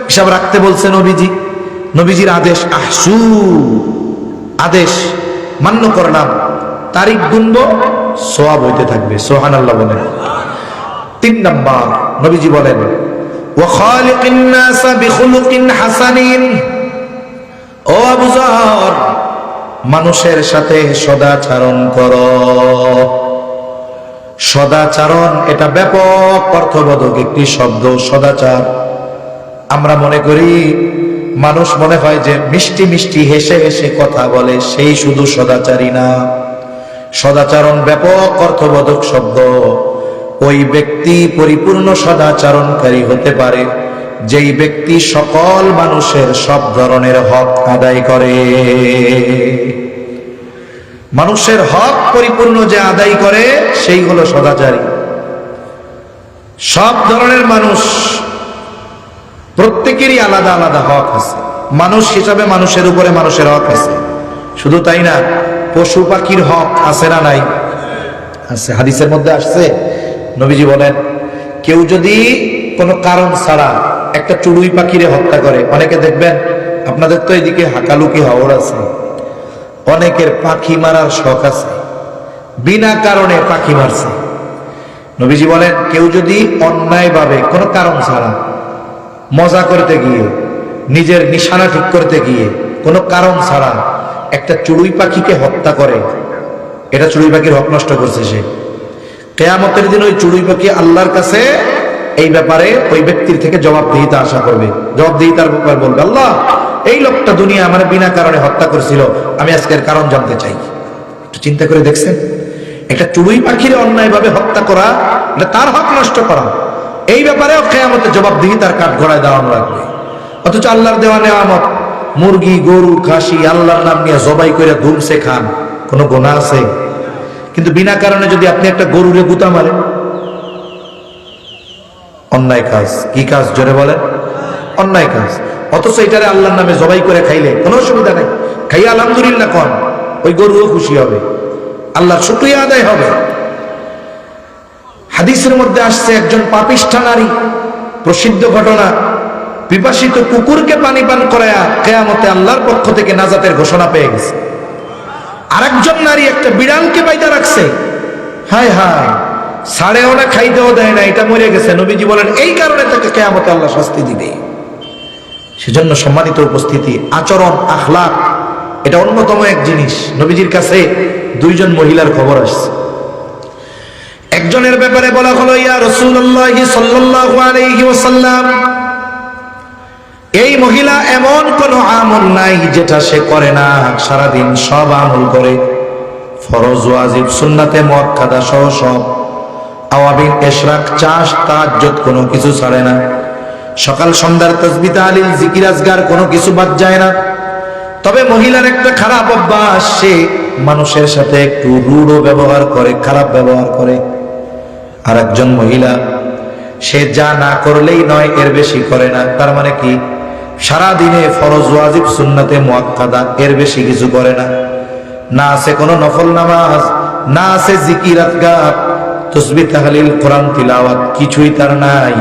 হিসাব রাখতে বলছে নবীজি, নবীজির আদেশ আহসু। আদেশ মান্য করলাম, তারিখ গুনব, সওয়াব হইতে থাকবে। সুবহানাল্লাহ বলেন। 3 নাম্বার নবীজি বলেন ওয়া খালিকিন নাসা বিখুলুকিন হাসানিন। ও আবু যর, মানুষের সাথে সদাচরণ করো। সদাচরণ এটা ব্যাপক অর্থবোধক একটি শব্দ। সদাচার আমরা মনে করি, মানুষ মনে হয় যে মিষ্টি মিষ্টি হেসে হেসে কথা বলে সেই শুধু সদাচারী না। সদাচরণ ব্যাপক অর্থবোধক শব্দ। ওই ব্যক্তি পরিপূর্ণ সদাচরণকারী হতে পারে যেই ব্যক্তি সকল মানুষের সব ধরনের হক আদায় করে। মানুষের হক পরিপূর্ণ যে আদায় করে সেই হলো সদাচারী। সব ধরনের মানুষ, প্রত্যেকেরই আলাদা আলাদা হক আছে। মানুষ হিসাবে মানুষের উপরে মানুষের হক আছে। শুধু তাই না, পশু পাখির হক আছে না নাই? আছে। হাদিসের মধ্যে আসছে, নবীজি বলেন কেউ যদি কোনো কারণ ছাড়া একটা চড়ুই পাখিরে হত্যা করে, অনেকে দেখবেন আপনাদের তো এদিকে হাকালুকি হাওড় আছে, অনেকের পাখি মারার শখ আছে, বিনা কারণে পাখি মারছে। নবীজি বলেন কেউ যদি অন্যায়ভাবে কোনো কারণ ছাড়া মজা করতে গিয়ে, নিজের নিশানা ঠিক করতে গিয়ে কোনো কারণ ছাড়া একটা চড়ুই পাখিকে হত্যা করে, এটা চড়ুই পাখির হক নষ্ট করছে সে। কিয়ামতের দিন ওই চড়ুই পাখি আল্লাহর কাছে এই ব্যাপারে ওই ব্যক্তির থেকে জবাবদিহিতা আশা করবে। জবাবদিহিতার ব্যাপার বলবে, আল্লাহ এই লোকটা দুনিয়া আমার বিনা কারণে হত্যা করেছিল, আমি আজকের কারণ জানতে চাই। একটু চিন্তা করে দেখছেন, একটা চড়ুই পাখির অন্যায়ভাবে হত্যা করা, তার হক নষ্ট করা, এই ব্যাপারেও কিয়ামতে জবাবদিহিতার কাঠ গড়ায় দাঁড়ানো লাগবে। অথচ আল্লাহর দেওয়া নেয়ামত, মুরগি, গরু, খাসি আল্লাহর নাম নিয়ে জবাই করে ধুমসে খান, কোনো গুনাহ আছে? কিন্তু বিনা কারণে যদি আপনি একটা গরুরে গুতা মারেন, অন্যায় কাজ। কি কাজ জোরে বলেন? অন্যায় কাজ। অথচ এটারে আল্লাহর নামে জবাই করে খাইলে কোনো অসুবিধা নাই, খাইয়া আলহামদুলিল্লাহ কন, ওই গরুও খুশি হবে, আল্লাহর শুকরিয়া আদায় হবে। হাদিসের মধ্যে আসছে একজন পাপিষ্ঠা নারী, প্রসিদ্ধ ঘটনা, পিপাসিত কুকুরকে পানি পান করায়া কিয়ামতে আল্লাহর পক্ষ থেকে নাজাতের ঘোষণা পেয়ে গেছে। আরেকজন নারী একটা বিড়ালকে বাইদা রাখছে, হায় হায়, ছাড়েও না খাইতেও দেয় না, এটা মরে গেছে। নবীজি বলেন এই কারণে তাকে কিয়ামতে আল্লাহ শাস্তি দিবে। সেজন্য সম্মানিত উপস্থিতি, আচরণ, আখলাক এটা অন্যতম এক জিনিস। নবীজির কাছে 2 জন মহিলার খবর আসছে। একজনের ব্যাপারে বলা হলো, ইয়া রাসূলুল্লাহ সাল্লাল্লাহু আলাইহি ওয়াসাল্লাম, এই মহিলা এমন কোন আমল নাই যেটা সে করে না, সারাদিন সব আমল করে, ফরজ, ওয়াজিব, সুন্নাতে মুআক্কাদা সহ সব, আওয়াবিন, ইশরাক, চাষ, তাহাজ্জুদ কোনো কিছু ছাড়ে না, সকাল সন্ধ্যার তাসবিহ, তাহলিল, জিকির, আজকার কোনো কিছু বাদ যায় না। তবে মহিলার একটা খারাপ অভ্যাস, সে মানুষের সাথে একটু রূঢ় ব্যবহার করে, খারাপ ব্যবহার করে। আর একজন মহিলা, সে যা না করলেই নয় এর বেশি করে না। তার মানে কি? সারা দিনে ফরজ, ওয়াজিব, সুন্নাতে মুআক্কাদা এর বেশি কিছু করে না। না আছে কোনো নফল নামাজ, না আছে জিকির, আজকার, তাসবিহ, তাহলিল, কোরআন তিলাওয়াত, কিছুই তার নাই।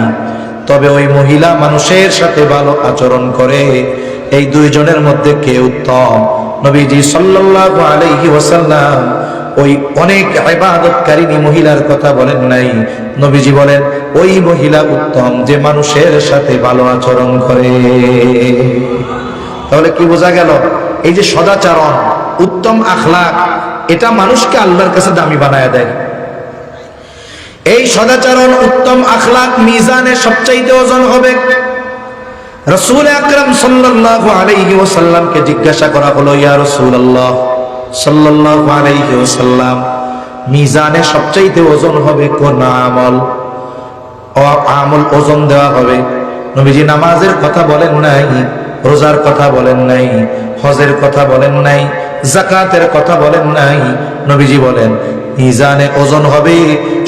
তবে ওই মহিলা মানুষের সাথে ভালো আচরণ করে। এই 2 জনের মধ্যে কে উত্তম? নবীজি সাল্লাল্লাহু আলাইহি ওয়াসাল্লাম ওই অনেক ইবাদতকারিনী মহিলার কথা বলেন নাই, নবীজি বলেন ওই মহিলা উত্তম যে মানুষের সাথে ভালো আচরণ করে। তাহলে কি বোঝা গেল? এই যে সদাচরণ, উত্তম আখলাক, এটা মানুষকে আল্লাহর কাছে দামি বানায় দেয়। এই সদাচরণ, উত্তম আখলাক মিজানে সবচাইতে ওজন হবে। রাসূল আকরাম সাল্লাল্লাহু আলাইহি ওয়াসাল্লামকে জিজ্ঞাসা করা হলো, ইয়া রাসূলুল্লাহ সাল্লাল্লাহু আলাইহি ওয়াসাল্লাম, মিজানে সবচাইতে ওজন হবে কোন আমল? ও আমল ওজন দেওয়া হবে। নবীজি নামাজের কথা বলেন নাই, রোজার কথা বলেন নাই, হজের কথা বলেন নাই, যাকাতের কথা বলেন নাই। নবীজি বলেন মিজানে ওজন হবে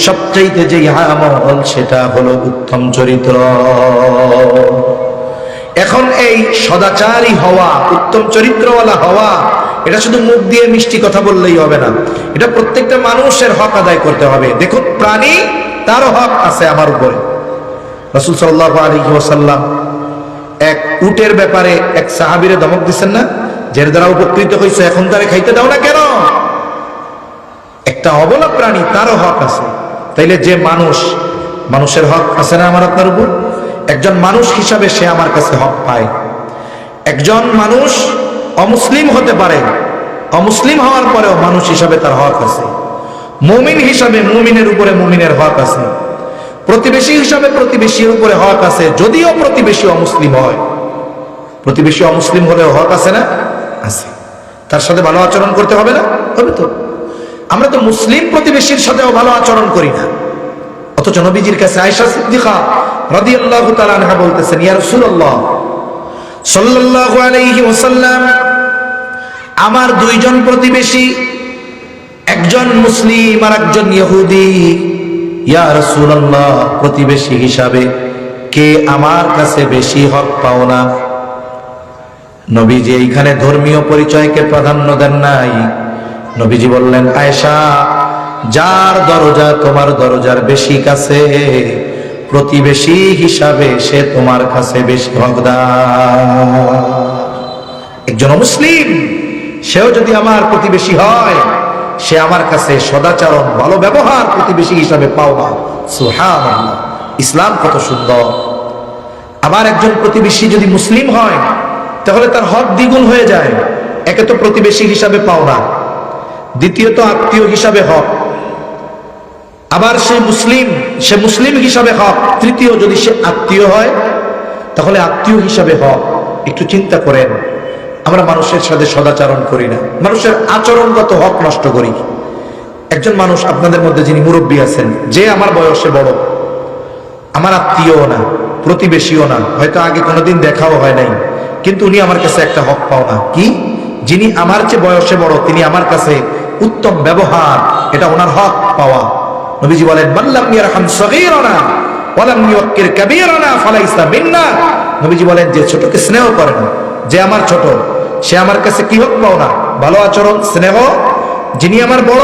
সবচাইতে যে আমল, সেটা হলো উত্তম চরিত্র। এখন এই সদাচারী হওয়া, উত্তম চরিত্রওয়ালা হওয়া, এটা শুধু মুখ দিয়ে মিষ্টি কথা বললেই হবে না, এটা প্রত্যেকটা মানুষের হক আদায় করতে হবে। দেখুন, প্রাণী, তার হক আছে আমার উপরে। রাসূল সাল্লাল্লাহু আলাইহি ওয়াসাল্লাম এক উটের ব্যাপারে এক সাহাবীরে ধমক দিচ্ছেন না, যার দ্বারা উপকৃত হয়েছে এখন তারে খাইতে দাও না কেন? একটা অবলা প্রাণী, তারও হক আছে। তাইলে যে মানুষের হক আছে না আমার আপনার উপর? একজন মানুষ হিসাবে সে আমার কাছে হক পায়। একজন মানুষ অমুসলিম হতে পারে, অমুসলিম হওয়ার পরেও মানুষ হিসাবে তার হক আছে। মুমিন হিসাবে মুমিনের উপরে মুমিনের হক আছে। প্রতিবেশী হিসাবে প্রতিবেশীর উপরে হক আছে, যদিও প্রতিবেশী অমুসলিম হয়। প্রতিবেশী অমুসলিম হলেও হক আছে না? আছে। তার সাথে ভালো আচরণ করতে হবে না? হবে তো। আমরা তো মুসলিম প্রতিবেশীর সাথেও ভালো আচরণ করি না, অথচ নবীজির কাছে আয়েশা সিদ্দিকা রাদিয়াল্লাহু তাআলা আনহা বলতেছেন, ইয়া রাসূলুল্লাহ সাল্লাল্লাহু আলাইহি ওয়াসাল্লাম, আমার দুইজন প্রতিবেশী, একজন মুসলিম আর একজন ইহুদি। ইয়া রাসূলুল্লাহ, প্রতিবেশী হিসাবে কে আমার কাছে বেশি হক পাও না? নবীজি এইখানে ধর্মীয় পরিচয়কে প্রাধান্য দেন নাই। নবীজি বললেন, আয়েশা, যার দরজা তোমার দরজার বেশি কাছে, প্রতিবেশী হিসাবে সে তোমার কাছে বেশি হকদার। একজন মুসলিম সেও যদি আমার প্রতিবেশী হয়, সে আমার কাছে সদাচরণ, ভালো ব্যবহার প্রতিবেশী হিসাবে পাওয়া। সুবহানাল্লাহ, ইসলাম কত সুন্দর। আবার একজন প্রতিবেশী যদি মুসলিম হয়, তাহলে তার হক দ্বিগুণ হয়ে যায়। একে তো প্রতিবেশী হিসাবে পাওনা, দ্বিতীয়ত আত্মীয় হিসাবে হক। আবার সে মুসলিম হিসাবে হক। তৃতীয়, যদি সে আত্মীয় হয়, তাহলে আত্মীয় হিসাবে হক। একটু চিন্তা করেন, আমরা মানুষের সাথে সদাচরণ করি না, মানুষের আচরণগত হক নষ্ট করি। একজন মানুষ আপনাদের মধ্যে যিনি মুরব্বী আছেন, যে আমার বয়সে বড়, আমার আত্মীয়ও না, প্রতিবেশীও না, হয়তো আগে কোনোদিন দেখাও হয় নাই, কিন্তু উনি আমার কাছে একটা হক পাও না। কি? যিনি আমার চেয়ে বয়সে বড়, তিনি আমার কাছে উত্তম ব্যবহার, এটা ওনার হক পাওয়া। নবীজি বলেন, মাল্লাম ইয়ারহাম সগীরানা ওয়ালাম ইউক্কির কাবীরানা ফালাইসা মিন্না। নবীজি বলেন, যে ছোটকে স্নেহ করে না, যে আমার ছোট, সে আমার কাছে কি হক পাও না? ভালো আচরণ, স্নেহ। যিনি আমার বড়,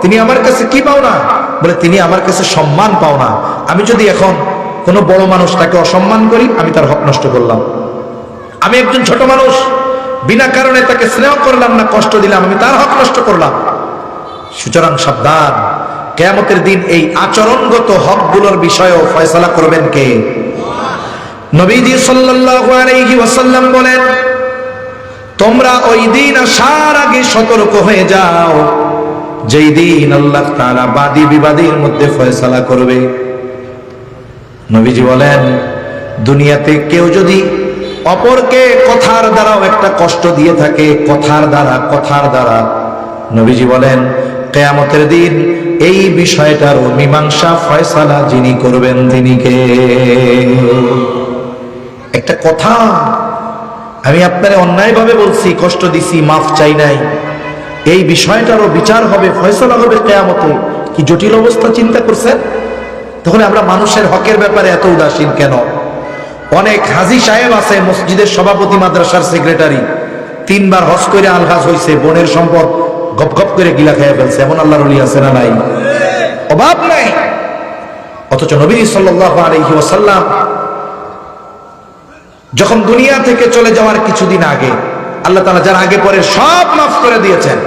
তিনি আমার কাছে কি পাও না? বলে, তিনি আমার কাছে সম্মান পাও না। আমি যদি এখন কোনো বড় মানুষ তাকে অসম্মান করি, আমি তার হক নষ্ট করলাম। আমি একজন ছোট মানুষ, বিনা কারণে তাকে স্নেহ করলাম না, কষ্ট দিলাম, আমি তার হক নষ্ট করলাম। সুতরাং সাবধান, কিয়ামতের দিন এই আচরণগত হকগুলোর বিষয়েও ফয়সালা করবেন কে? নবীজি সাল্লাল্লাহু আলাইহি ওয়াসাল্লাম বলেন, তোমরা ওই দিন আসার আগে সতর্ক হয়ে যাও, যেই দিন আল্লাহ তাআলা বাদী বিবাদীর মধ্যে ফয়সালা করবে। নবীজি বলেন, দুনিয়াতে কেউ যদি অপরকে কথার দ্বারাও একটা কষ্ট দিয়ে থাকে, কথার দ্বারা, নবীজি বলেন, কিয়ামতের দিন এই বিষয়টার মীমাংসা, ফয়সালা যিনি করবেন, তিনি কে? একটা কথা, আমি আপনারে অন্যায়ভাবে বলছি, কষ্ট দিছি, মাফ চাই নাই, এই বিষয়টারও বিচার হবে, ফয়সালা হবে কিয়ামতে। কি জটিল অবস্থা, চিন্তা করছেন? তখন আমরা মানুষের হকের ব্যাপারে এত উদাসীন কেন? অনেক হাজী সাহেব আছে, মসজিদের সভাপতি, মাদ্রাসার সেক্রেটারি, 3 বার হজ করে আলহাজ হইছে, বোনের সম্পদ গপ গপ করে গিলা খেয়ে ফেলছে। এমন আল্লাহর ওলি আছে না নাই? অভাব নাই। অথচ নবী সাল্লাল্লাহু আলাইহি ওয়াসাল্লাম যখন দুনিয়া থেকে চলে যাওয়ার কিছুদিন আগে, আল্লাহ তাআলা যার আগে পরে সব মাফ করে দিয়েছেন,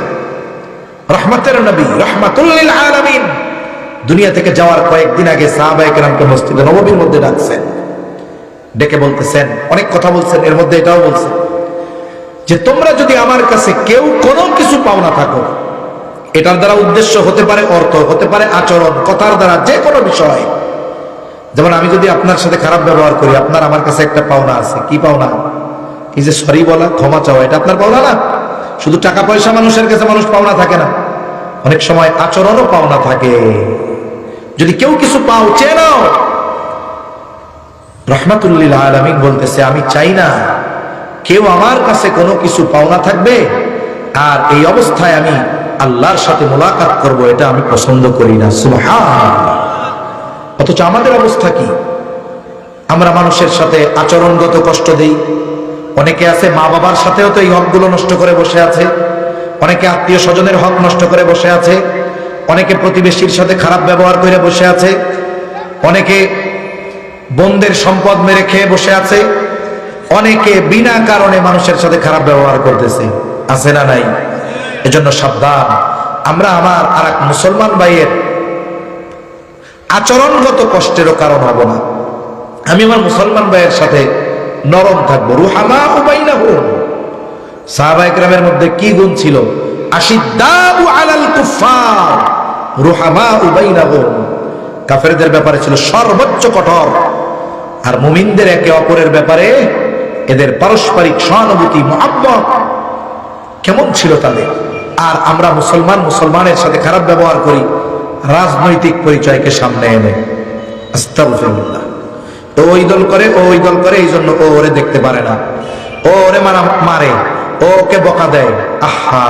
রহমতের নবী, রাহমাতুল লিল আলামিন, দুনিয়া থেকে যাওয়ার কয়েকদিন আগে সাহাবায়ে কেরামকে মসজিদে নববীর মধ্যে ডাকছেন, ডেকে বলতেছেন, অনেক কথা বলছেন, এর মধ্যে এটাও বলছেন যে তোমরা যদি আমার কাছে কেউ কোনো কিছু পাওনা থাকো, এটার দ্বারা উদ্দেশ্য হতে পারে অর্থ, হতে পারে আচরণ, কথার দ্বারা যে কোনো বিষয়। যেমন আমি যদি আপনার সাথে খারাপ ব্যবহার করি, আপনার আমার কাছে একটা পাওনা আছে। কি পাওনা? এই যে সরি বলা, ক্ষমা চাওয়া, এটা আপনার পাওনা না। শুধু টাকা পয়সা মানুষের কাছে মানুষ পাওনা থাকে না, অনেক সময় আচরণও পাওনা থাকে। যদি কেউ কিছু পাও, চেয়ে নাও। রাহমাতুল লিল আলামিন বলতেছে, আমি চাই না কেউ আমার কাছে কোনো কিছু পাওনা থাকবে আর এই অবস্থায় আমি আল্লাহর সাথে মোলাকাত করব, এটা আমি পছন্দ করি না। সুবহানাল্লাহ। অথচ আমাদের অবস্থা কি? আমরা মানুষের সাথে আচরণগত কষ্ট দেই। অনেকে আছে মা বাবার সাথেও তো এই হকগুলো নষ্ট করে বসে আছে, অনেকে আত্মীয় স্বজনের হক নষ্ট করে বসে আছে, অনেকে প্রতিবেশীর সাথে খারাপ ব্যবহার করে বসে আছে, অনেকে বোনদের সম্পদ মেরে খেয়ে বসে আছে, অনেকে বিনা কারণে মানুষের সাথে খারাপ ব্যবহার করতেছে, আছে না নাই? এজন্য সাবধান, আমরা আমার আর এক মুসলমান ভাইয়ের আচরণগত কষ্টেরও কারণ হব না। আমি আমার মুসলমান ভাইয়ের সাথে নরম থাকবো। রুহামা বাইনাহুম, সাহাবায়ে কেরামের মধ্যে কি গুণ ছিল? আশিদ্দাউ আলাল কুফার রুহামা বাইনাহুম, কাফেরদের ব্যাপারে ছিল সর্বোচ্চ কঠোর, আর মুমিনদের একে অপরের ব্যাপারে এদের পারস্পরিক সহানুভূতি, মুহাব্বত কেমন ছিল তাদের। আর আমরা মুসলমানের সাথে খারাপ ব্যবহার করি রাজনৈতিক পরিচয়কে সামনে এনে। আস্তাগফিরুল্লাহ। ওই দল করে, ওই দল করে, এই জন্য ও ওরে দেখতে পারে না, ও ওরে মারে, ওকে বকা দেয়। আহা,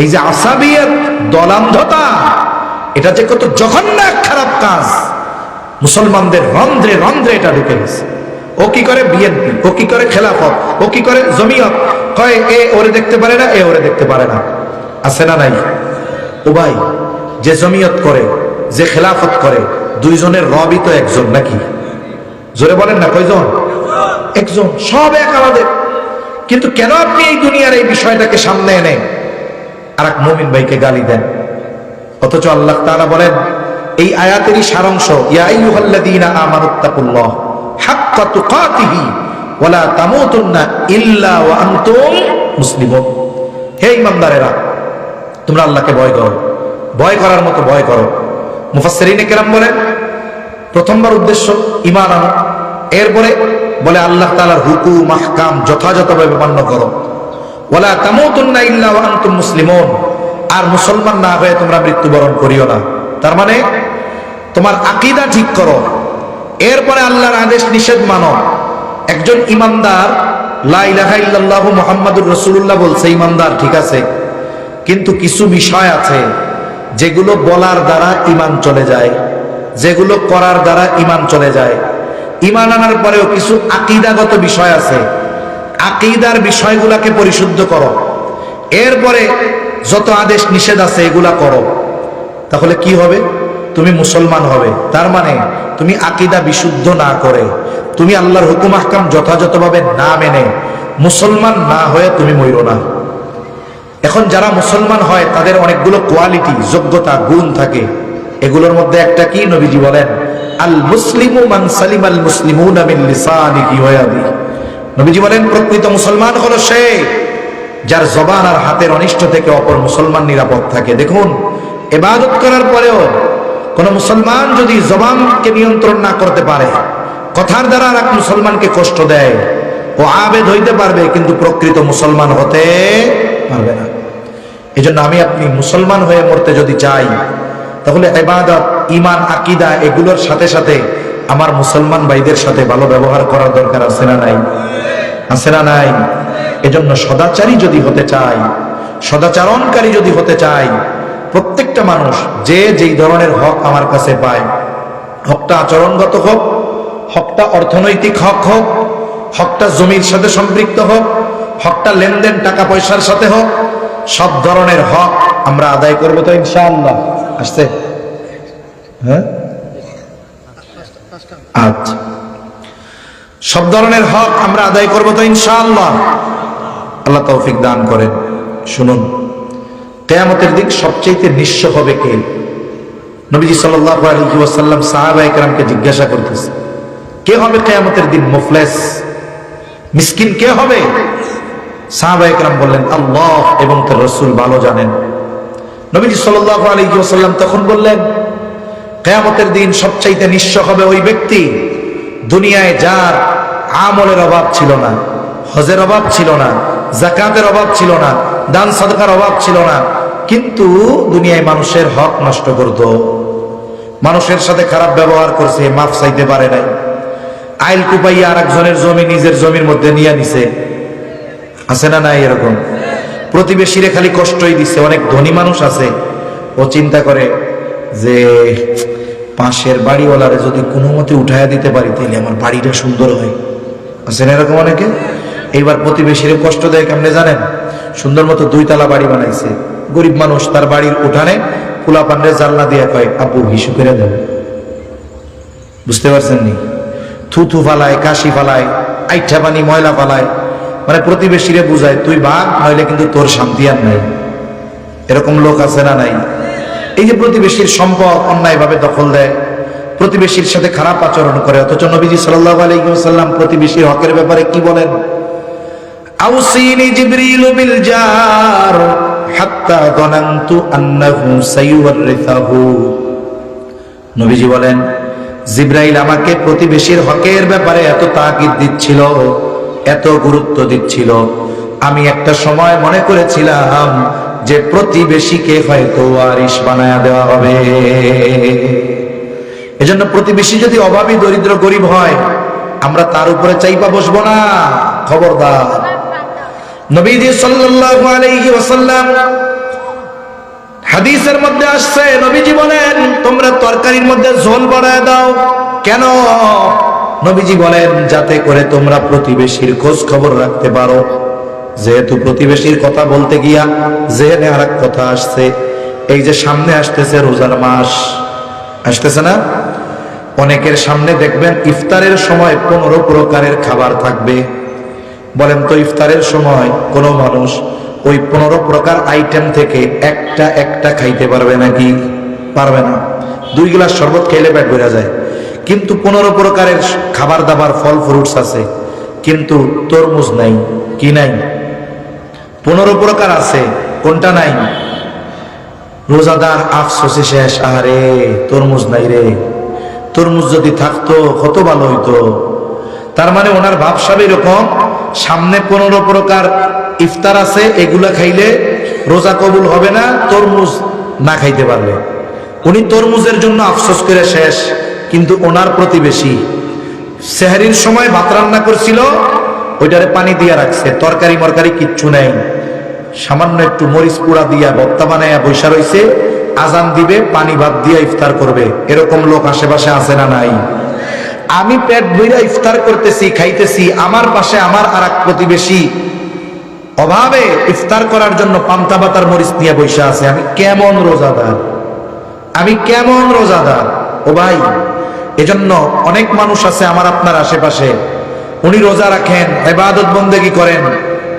এই যে আসাবিয়ত, দলান্ধতা, এটা যে কত জঘন্য এক খারাপ কাজ, মুসলমানদের রন্ধ্রে রন্ধ্রে এটা ঢুকে গেছে। ও কি করে বিএনপি, ও কি করে খেলাফত, ও কি করে জমিয়ত, কয় এ ওরে দেখতে পারে না, এ ওরে দেখতে পারে না, আছে না নাই? ও ভাই, যে জমিয়ত করে, যে খেলাফত করে, দুইজনের রবই তো একজন নাকি? জোরে বলেন না, কয়জন? একজন, সব এক আমাদের। কিন্তু কেন আপনি এই দুনিয়ার এই বিষয়টাকে সামনে এনে আর এক মুমিন ভাইকে গালি দেন? অথচ আল্লাহ তাআলা বলেন এই আয়াতেরই সারাংশ, ইয়া আইয়ুহাল্লাযীনা আমানুত্তাকুল্লাহ হাক্কা তুকাতিহি ওয়া লা তামুতুন্না ইল্লা ওয়া আনতুম মুসলিমুন। হে ঈমানদারেরা, তোমরা আল্লাহকে ভয় করো, ভয় করার মতো ভয় করো। মুফাসসিরিনে কেরাম বলেন প্রথমবার উদ্দেশ্য ঈমান আনো, এরপরে বলে আল্লাহ তাআলার হুকুম আহকাম যথাযথভাবে মান্য করো। ওয়া লা তামুতুন্না ইল্লা ওয়া আনতুম মুসলিমুন, আর মুসলমান না হয়ে তোমরা মৃত্যুবরণ করিও না। তার মানে তোমার আকীদা ঠিক করো, এরপরে আল্লাহর আদেশ নিষেধ মানো। একজন ইমানদার লা ইলাহা ইল্লাল্লাহু মুহাম্মাদুর রাসূলুল্লাহ বলছে, ইমানদার ঠিক আছে, কিন্তু কিছু বিষয় আছে যেগুলো বলার দ্বারা ঈমান চলে যায়, যেগুলো করার দ্বারা ঈমান চলে যায়। ঈমান আনার পরেও কিছু আকীদাগত বিষয় আছে, আকীদার বিষয়গুলোকে পরিশুদ্ধ করো, এরপরে যত আদেশ নিষেধ আছে এগুলা করো। তাহলে কি হবে? তুমি মুসলমান হবে। তার মানে তুমি আকীদা বিশুদ্ধ না করে, তুমি আল্লাহর হুকুম আহকাম যথাযথভাবে না মেনে মুসলমান না হয়ে তুমি মইরো না। এখন যারা মুসলমান হয় তাদের অনেকগুলো কোয়ালিটি, যোগ্যতা, গুণ থাকে। এগুলোর মধ্যে একটা কি? নবীজি বলেন আল মুসলিমু মান সালিমাল মুসলিমুনা মিন লিসানিহি ওয়া ইয়াদিহি। নবীজি বলেন প্রকৃত মুসলমান হলো সে যার জবান আর হাতের অনিষ্ট থেকে অপর মুসলমান নিরাপদ থাকে। দেখুন, ইবাদত করার পরেও কোন মুসলমান যদি জবানকে নিয়ন্ত্রণ না করতে পারে, কথার দ্বারা আর এক মুসলমানকে কষ্ট দেয়, ও আবেদ হইতে পারবে কিন্তু প্রকৃত মুসলমান হতে পারবে না। এজন্য আমি আপনি মুসলমান হয়ে মরতে যদি চাই, তাহলে ইবাদত, ঈমান, আকীদা এগুলোর সাথে সাথে আমার মুসলমান ভাইদের সাথে ভালো ব্যবহার করার দরকার আছে না নাই? আছে না নাই? এজন্য সদাচারী যদি হতে চাই, সদাচরণকারী যদি হতে চাই, প্রত্যেকটা মানুষ যে যেই ধরনের হক আমার কাছে পায়, হকটা আচরণগত হোক, হকটা অর্থনৈতিক হক হোক, হকটা জমির সাথে সম্পৃক্ত হোক, হকটা লেনদেন টাকা পয়সার সাথে হোক, সব ধরনের হক আমরা আদায় করবো তো ইনশাআল্লাহ। আসছে? হ্যাঁ, আচ্ছা, সব ধরনের হক আমরা আদায় করবো তো ইনশাআল্লাহ। আল্লাহ তৌফিক দান করেন। শুনুন, কিয়ামতের দিন সবচেয়ে নিঃস্ব হবে কে? নবীজি সাল্লাল্লাহু আলাইহি ওয়াসাল্লাম সাহাবায়ে কেরামকে জিজ্ঞাসা করতেছে, কে হবে কিয়ামতের দিন মুফলিস, মিসকিন কে হবে? সাহাবায়ে কেরাম বললেন আল্লাহ এবং তার রাসূল ভালো জানেন। নবীজি সাল্লাল্লাহু আলাইহি ওয়াসাল্লাম তখন বললেন, কিয়ামতের দিন সবচেয়ে নিঃস্ব হবে ওই ব্যক্তি দুনিয়ায় যার আমলের অভাব ছিল না, হজের অভাব ছিল না, যাকাতের অভাব ছিল না, দান সাদকার অভাব ছিল না, কিন্তু দুনিয়ায় মানুষের হক নষ্ট করত, মানুষের সাথে খারাপ ব্যবহার করছে, মাফ চাইতে পারে নাই, আইল কুপাইয়া আর একজনের জমি নিজের জমির মধ্যে নিয়ে নিছে। আছে না নাই? এরকম প্রতিবেশীরে খালি কষ্টই দিছে। অনেক ধনী মানুষ আছে, ও চিন্তা করে যে পাশের বাড়িওয়ালারে যদি কোনো মতে উঠাইয়া দিতে পারি তাহলে আমার বাড়িটা সুন্দর হয়। আছে না এরকম অনেকে? এইবার প্রতিবেশীরে কষ্ট দেয় কেমনে জানেন? সুন্দর মতো 2 তলা বাড়ি বানাইছে, গরিব মানুষ, তার বাড়ির উঠানে পোলা পান্ডে জানলা দিয়ে কয় আপু হিসু করে দেবে। বুঝতে পারছেন নি? থুথু ফালায়, কাশি ফালায়, আইঠা পানি ময়লা পালায়, মানে প্রতিবেশীরে বুঝায় তুই ভাগ, নইলে কিন্তু তোর শান্তি আর নাই। এরকম লোক আছে না নাই? এই যে প্রতিবেশীর সম্পদ অন্যায়ভাবে দখল দেয়, প্রতিবেশীর সাথে খারাপ আচরণ করে, অথচ নবীজি সাল্লাল্লাহু আলাইহি ওয়াসাল্লাম প্রতিবেশীর হকের ব্যাপারে কি বলেন? আউসিনি জিবরিল বিল জার হাত্তা যানানতু আন্নাহু সাইয়ুরিসাহু। নবীজি বলেন, জিবরাইল আমাকে প্রতিবেশীর হকের ব্যাপারে এত তাকিদ দিচ্ছিল, এত গুরুত্ব দিচ্ছিল, আমি একটা সময় মনে করেছিলাম যে প্রতিবেশীকে হয়তো ওয়ারিশ বানায়া দেওয়া হবে। এজন্য প্রতিবেশী যদি অভাবী, দরিদ্র, গরিব হয়, আমরা তার উপরে চাইপা বসবো না, খবরদার। নবীজি সাল্লাল্লাহু আলাইহি ওয়াসাল্লাম হাদিসের মধ্যে আসছে, নবীজি বলেন তোমরা তরকারির মধ্যে ঝোল বাড়ায় দাও। কেন? নবীজি বলেন যাতে করে তোমরা প্রতিবেশীর খোঁজ খবর রাখতে পারো। যেহেতু প্রতিবেশীর কথা বলতে গিয়া জেনে আর এক কথা আসছে, এই যে সামনে আসতেছে রোজার মাস, আসতেছে না? অনেকের সামনে দেখবেন ইফতারের সময় 15 প্রকারের খাবার থাকবে। বলেন তো ইফতারের সময় কোনো মানুষ ওই 15 প্রকার আইটেম থেকে একটা একটা খাইতে পারবে নাকি? পারবে না। 2 গ্লাস শরবত খেলে পেট ভরে যায়, কিন্তু 15 প্রকারের খাবার দাবার, ফল ফ্রুটস আছে, কিন্তু তরমুজ নাই। কি নাই? 15 প্রকার আছে, কোনটা নাই? রোজাদার আফসোসে শেষ, আরে তরমুজ নাই রে, তরমুজ যদি থাকতো কত ভালো হইতো। তার মানে ওনার ভাবসাব এরকম, সামনে 15 প্রকার ইফতার আছে, এগুলা খাইলে রোজা কবুল হবে না তরমুজ না খাইতে পারলে। উনি তরমুজের জন্য আফসোস করে শেষ, কিন্তু ওনার প্রতিবেশী সেহরির সময় ভাত রান্না করছিল, ওইটারে পানি দিয়া রাখছে, তরকারি মরকারি কিচ্ছু নেই, সামান্য একটু মরিচ পোড়া দিয়া ভর্তা বানাইয়া বৈশা রইছে, আজান দিবে, পানি ভাত দিয়া ইফতার করবে। এরকম লোক আশেপাশে আছে না নাই? আমি পেট ভইরা ইফতার করতেছি, খাইতেছি, আমার পাশে আমার আর এক প্রতিবেশী অভাবে ইফতার করার জন্য পান্তা বাতার মরিচ নিয়ে বৈশা আছে। আমি কেমন রোজাদার, আমি কেমন রোজাদার ও ভাই। এজন্য অনেক মানুষ আছে আমার আপনার আশেপাশে, উনি রোজা রাখেন, ইবাদত বন্দেগী করেন,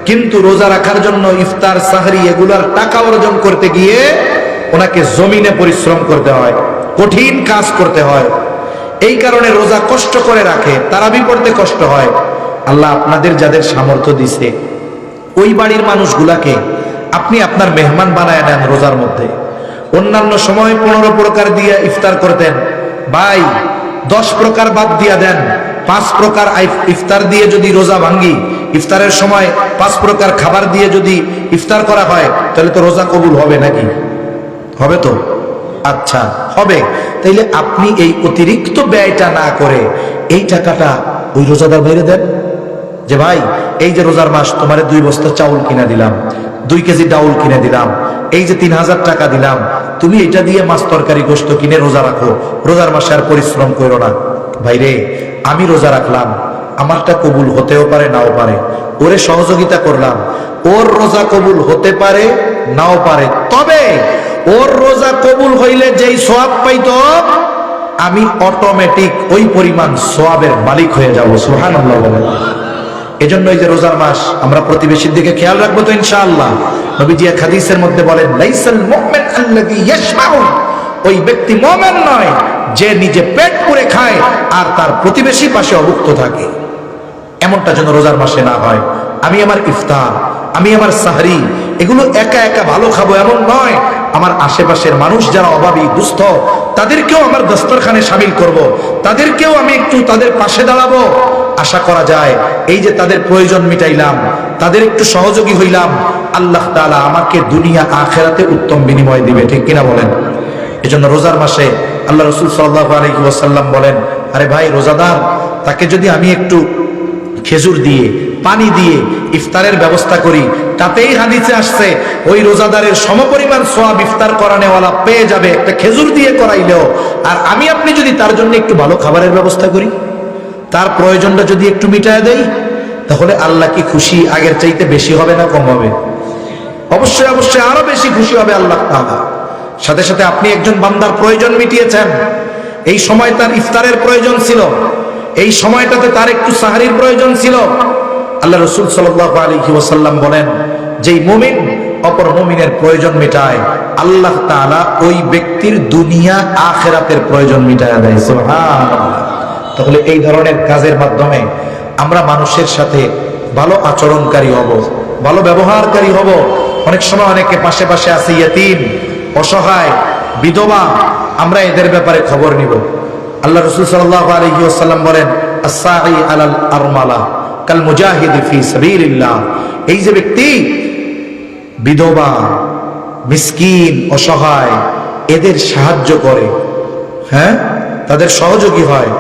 কিন্তু রোজা রাখার জন্য ইফতার, সাহরি এগুলার টাকা অর্জন করতে গিয়ে ওনাকে জমিনে পরিশ্রম করতে হয়, কঠিন কাজ করতে হয়। এই কারণে রোজা কষ্ট করে রাখে, তারাবি পড়তে কষ্ট হয়। আল্লাহ আপনাদের যাদের সামর্থ্য দিছে, ওই বাড়ির মানুষগুলাকে আপনি আপনার মেহমান বানায় নেন রোজার মধ্যে। অন্যান্য সময় 15 প্রকার দিয়ে ইফতার করতেন, ভাই 10 প্রকার বাদ দিয়া দেন, 5 প্রকার ইফতার দিয়ে যদি রোজা ভাঙ্গি, ইফতারের সময় 5 প্রকার খাবার দিয়ে যদি ইফতার করা হয়, তাহলে তো রোজা কবুল হবে নাকি? হবে তো? আচ্ছা হবে। তাইলে আপনি এই অতিরিক্ত ব্যয়টা না করে এই টাকাটা ওই রোজাদার বাইরে দেন, যে ভাই এই যে রোজার মাস তোমারে 2 বস্তা চাউল কিনে দিলাম, 2 কেজি ডাউল কিনে দিলাম, এই যে 3000 টাকা দিলাম, তুমি এটা দিয়ে মাছ তরকারি গোশত কিনে রোজা রাখো, রোজার মাসে আর পরিশ্রম করো না। ভাইরে আমি রোজা রাখলাম, আমারটা কবুল হতেও পারে নাও পারে, ওরে সহযোগিতা করলাম, ওর রোজা কবুল হতে পারে নাও পারে, তবে ওর রোজা কবুল হইলে যেই সওয়াব পাইতো আমি অটোমেটিক ওই পরিমাণ সওয়াবের মালিক হয়ে যাব। সুবহানাল্লাহ বলেন। এজন্য এই যে রোজার মাস আমরা প্রতিবেশীর দিকে খেয়াল রাখবো তো ইনশাআল্লাহ। নবীজি এক হাদিসের মধ্যে বলেন, লাইসাল মুমিন আল্লাযী ইয়াশবাউ, ওই ব্যক্তি মুমিন নয় যে নিজে পেট পুরে খায় আর তার প্রতিবেশী পাশে অভুক্ত থাকে। এমনটা যেন রোজার মাসে না হয়। আমি আমার ইফতার, আমি আমার সাহরি এগুলো একা একা ভালো খাবো এমন নয়, আমার আশেপাশের মানুষ যারা অভাবী, দুস্থ, তাদেরকেও আমার দস্তরখানে শামিল করব, তাদেরকেও আমি একটু তাদের পাশে দাঁড়াবো। আশা করা যায় এই যে তাদের প্রয়োজন মিটাইলাম, তাদের একটু সহযোগী হইলাম, আল্লাহ তাআলা আমাকে দুনিয়া আখিরাতে উত্তম বিনিময় দিবে। ঠিক কিনা বলেন? এজন্য রোজার মাসে আল্লাহ রাসূল সাল্লাল্লাহু আলাইহি ওয়াসাল্লাম বলেন, আরে ভাই রোজাদার, তাকে যদি আমি একটু খেজুর দিয়ে, পানি দিয়ে ইফতারের ব্যবস্থা করি, তাতেই হাদিসে আসছে ওই রোজাদারের সমপরিমাণ সওয়াব ইফতার করানেওয়ালা পেয়ে যাবে একটা খেজুর দিয়ে করাইলেও। আর আমি আপনি যদি তার জন্য একটু ভালো খাবারের ব্যবস্থা করি, তার প্রয়োজনটা যদি একটু মিটায় দেই, তাহলে আল্লাহ কি খুশি আগের চাইতে বেশি হবে না কম হবে? অবশ্যই অবশ্যই আরো বেশি খুশি হবে আল্লাহ তাআলা। সাথে সাথে আপনি একজন বান্দার প্রয়োজন মিটিয়েছেন, এই সময় তার ইফতারের প্রয়োজন ছিল, এই সময়টাতে তার একটু সাহারির প্রয়োজন ছিল। আল্লাহ রাসূল সাল্লাল্লাহু আলাইহি ওয়াসাল্লাম বলেন, যেই মুমিন অপর মুমিনের প্রয়োজন মেটায়, আল্লাহ তাআলা ওই ব্যক্তির দুনিয়া আখিরাতের প্রয়োজন মিটায় দেয়। সুবহানাল্লাহ। তাহলে এই ধরনের কাজের মাধ্যমে আমরা মানুষের সাথে ভালো আচরণকারী হব, ভালো ব্যবহারকারী হব। অনেক সময় অনেকে পাশে পাশে আছে ইয়েতিম, অসহায়, বিধবা, আমরা এদের ব্যাপারে খবর নিব। আল্লাহ রাসূল সাল্লাল্লাহু আলাইহি ওয়াসাল্লাম বলেন, আস-সাঈ আলাল আরমালা কাল মুজাহিদি ফি সাবিলিল্লাহ। এই যে ব্যক্তি বিধবা, মিসকিন, অসহায়, এদের সাহায্য করে, হ্যাঁ, তাদের সহযোগী হয়,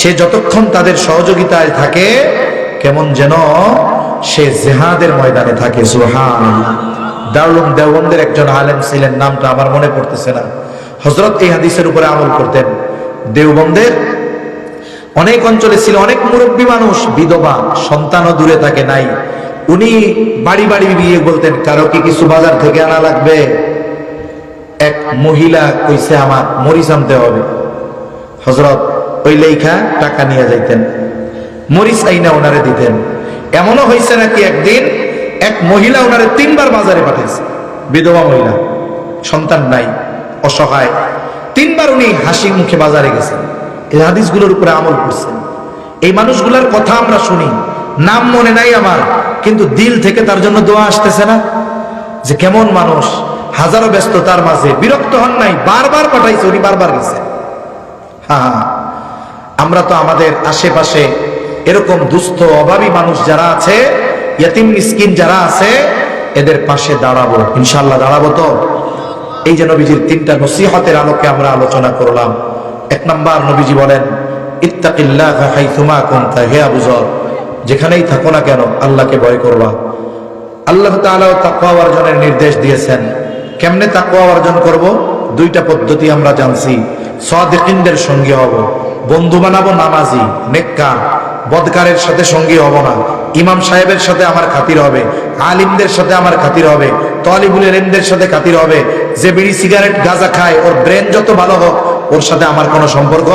সে যতক্ষণ তাদের সহযোগিতায় থাকে কেমন যেন সে জিহাদের ময়দানে থাকে। সুবহানাল্লাহ। দারুল দেওবন্দের একজন আলেম ছিলেন, নামটা আমার মনে পড়তেছে না। হযরত এই হাদিসের উপরে আমল করতেন। দেওবন্দের অনেক অঞ্চলে ছিল অনেক মুরব্বী মানুষ, বিধবা, সন্তানও দূরে থাকে নাই। উনি বাড়ি বাড়ি গিয়ে বলতেন, কারো কি কিছু বাজার থেকে আনা লাগবে? এক মহিলা কইছে আমার মরিচ আনতে হবে। হযরত ওই লেখা টাকা নিয়ে যাইতেন, মরিচ আইনা ওনারে দিতেন। এমনও হয়েছে নাকি একদিন এক মহিলা ওনারে 3 বার বাজারে পাঠিয়েছে, বিধবা মহিলা, সন্তান নাই, অসহায়। 3 বার উনি হাসি মুখে বাজারে গেছেন। এই হাদিসগুলোর উপরে আমল করছেন। এই মানুষগুলোর কথা আমরা শুনি, নাম মনে নাই আমার, কিন্তু দিল থেকে তার জন্য দোয়া আসতেছে না? যে কেমন মানুষ, হাজারো ব্যস্ততার মাঝে বিরক্ত হন নাই, বারবার পাঠাইছে, উনি বারবার গেছে। হ্যাঁ, আমরা তো আমাদের আশেপাশে এরকম দুস্থ অভাবী মানুষ যারা আছে, ইয়েতিম মিসকিন যারা আছে, এদের পাশে দাঁড়াবো, ইনশাআল্লাহ দাঁড়াবো তো। এই যে নবীজির 3টা নসিহতের আলোকে আমরা আলোচনা করলাম। 1 নাম্বার, নবীজি বলেন, ইত্তাকিল্লাহা হাইথুমা কুনতা, হে আবু যর, যেখানেই থাকো না কেন আল্লাহকে ভয় করবা। আল্লাহ তাআলা তাকওয়া অর্জনের নির্দেশ দিয়েছেন। কেমনে তাকওয়া অর্জন করব? 2টা পদ্ধতি আমরা জানছি। সাদিকিনদের সঙ্গী হব, বন্ধু বানাবো নামাজি, নেককার, বদকারের সাথে সঙ্গী হব না। ইমাম সাহেবের সাথে আমার খাতির হবে, আলিমদের সাথে আমার খাতির হবে, তালিবুল ইলমদের সাথে খাতির হবে। যে বিড়ি সিগারেট গাঁজা খায়, ওর ব্রেন যত ভালো হোক, ওর সাথে আমার কোনো সম্পর্ক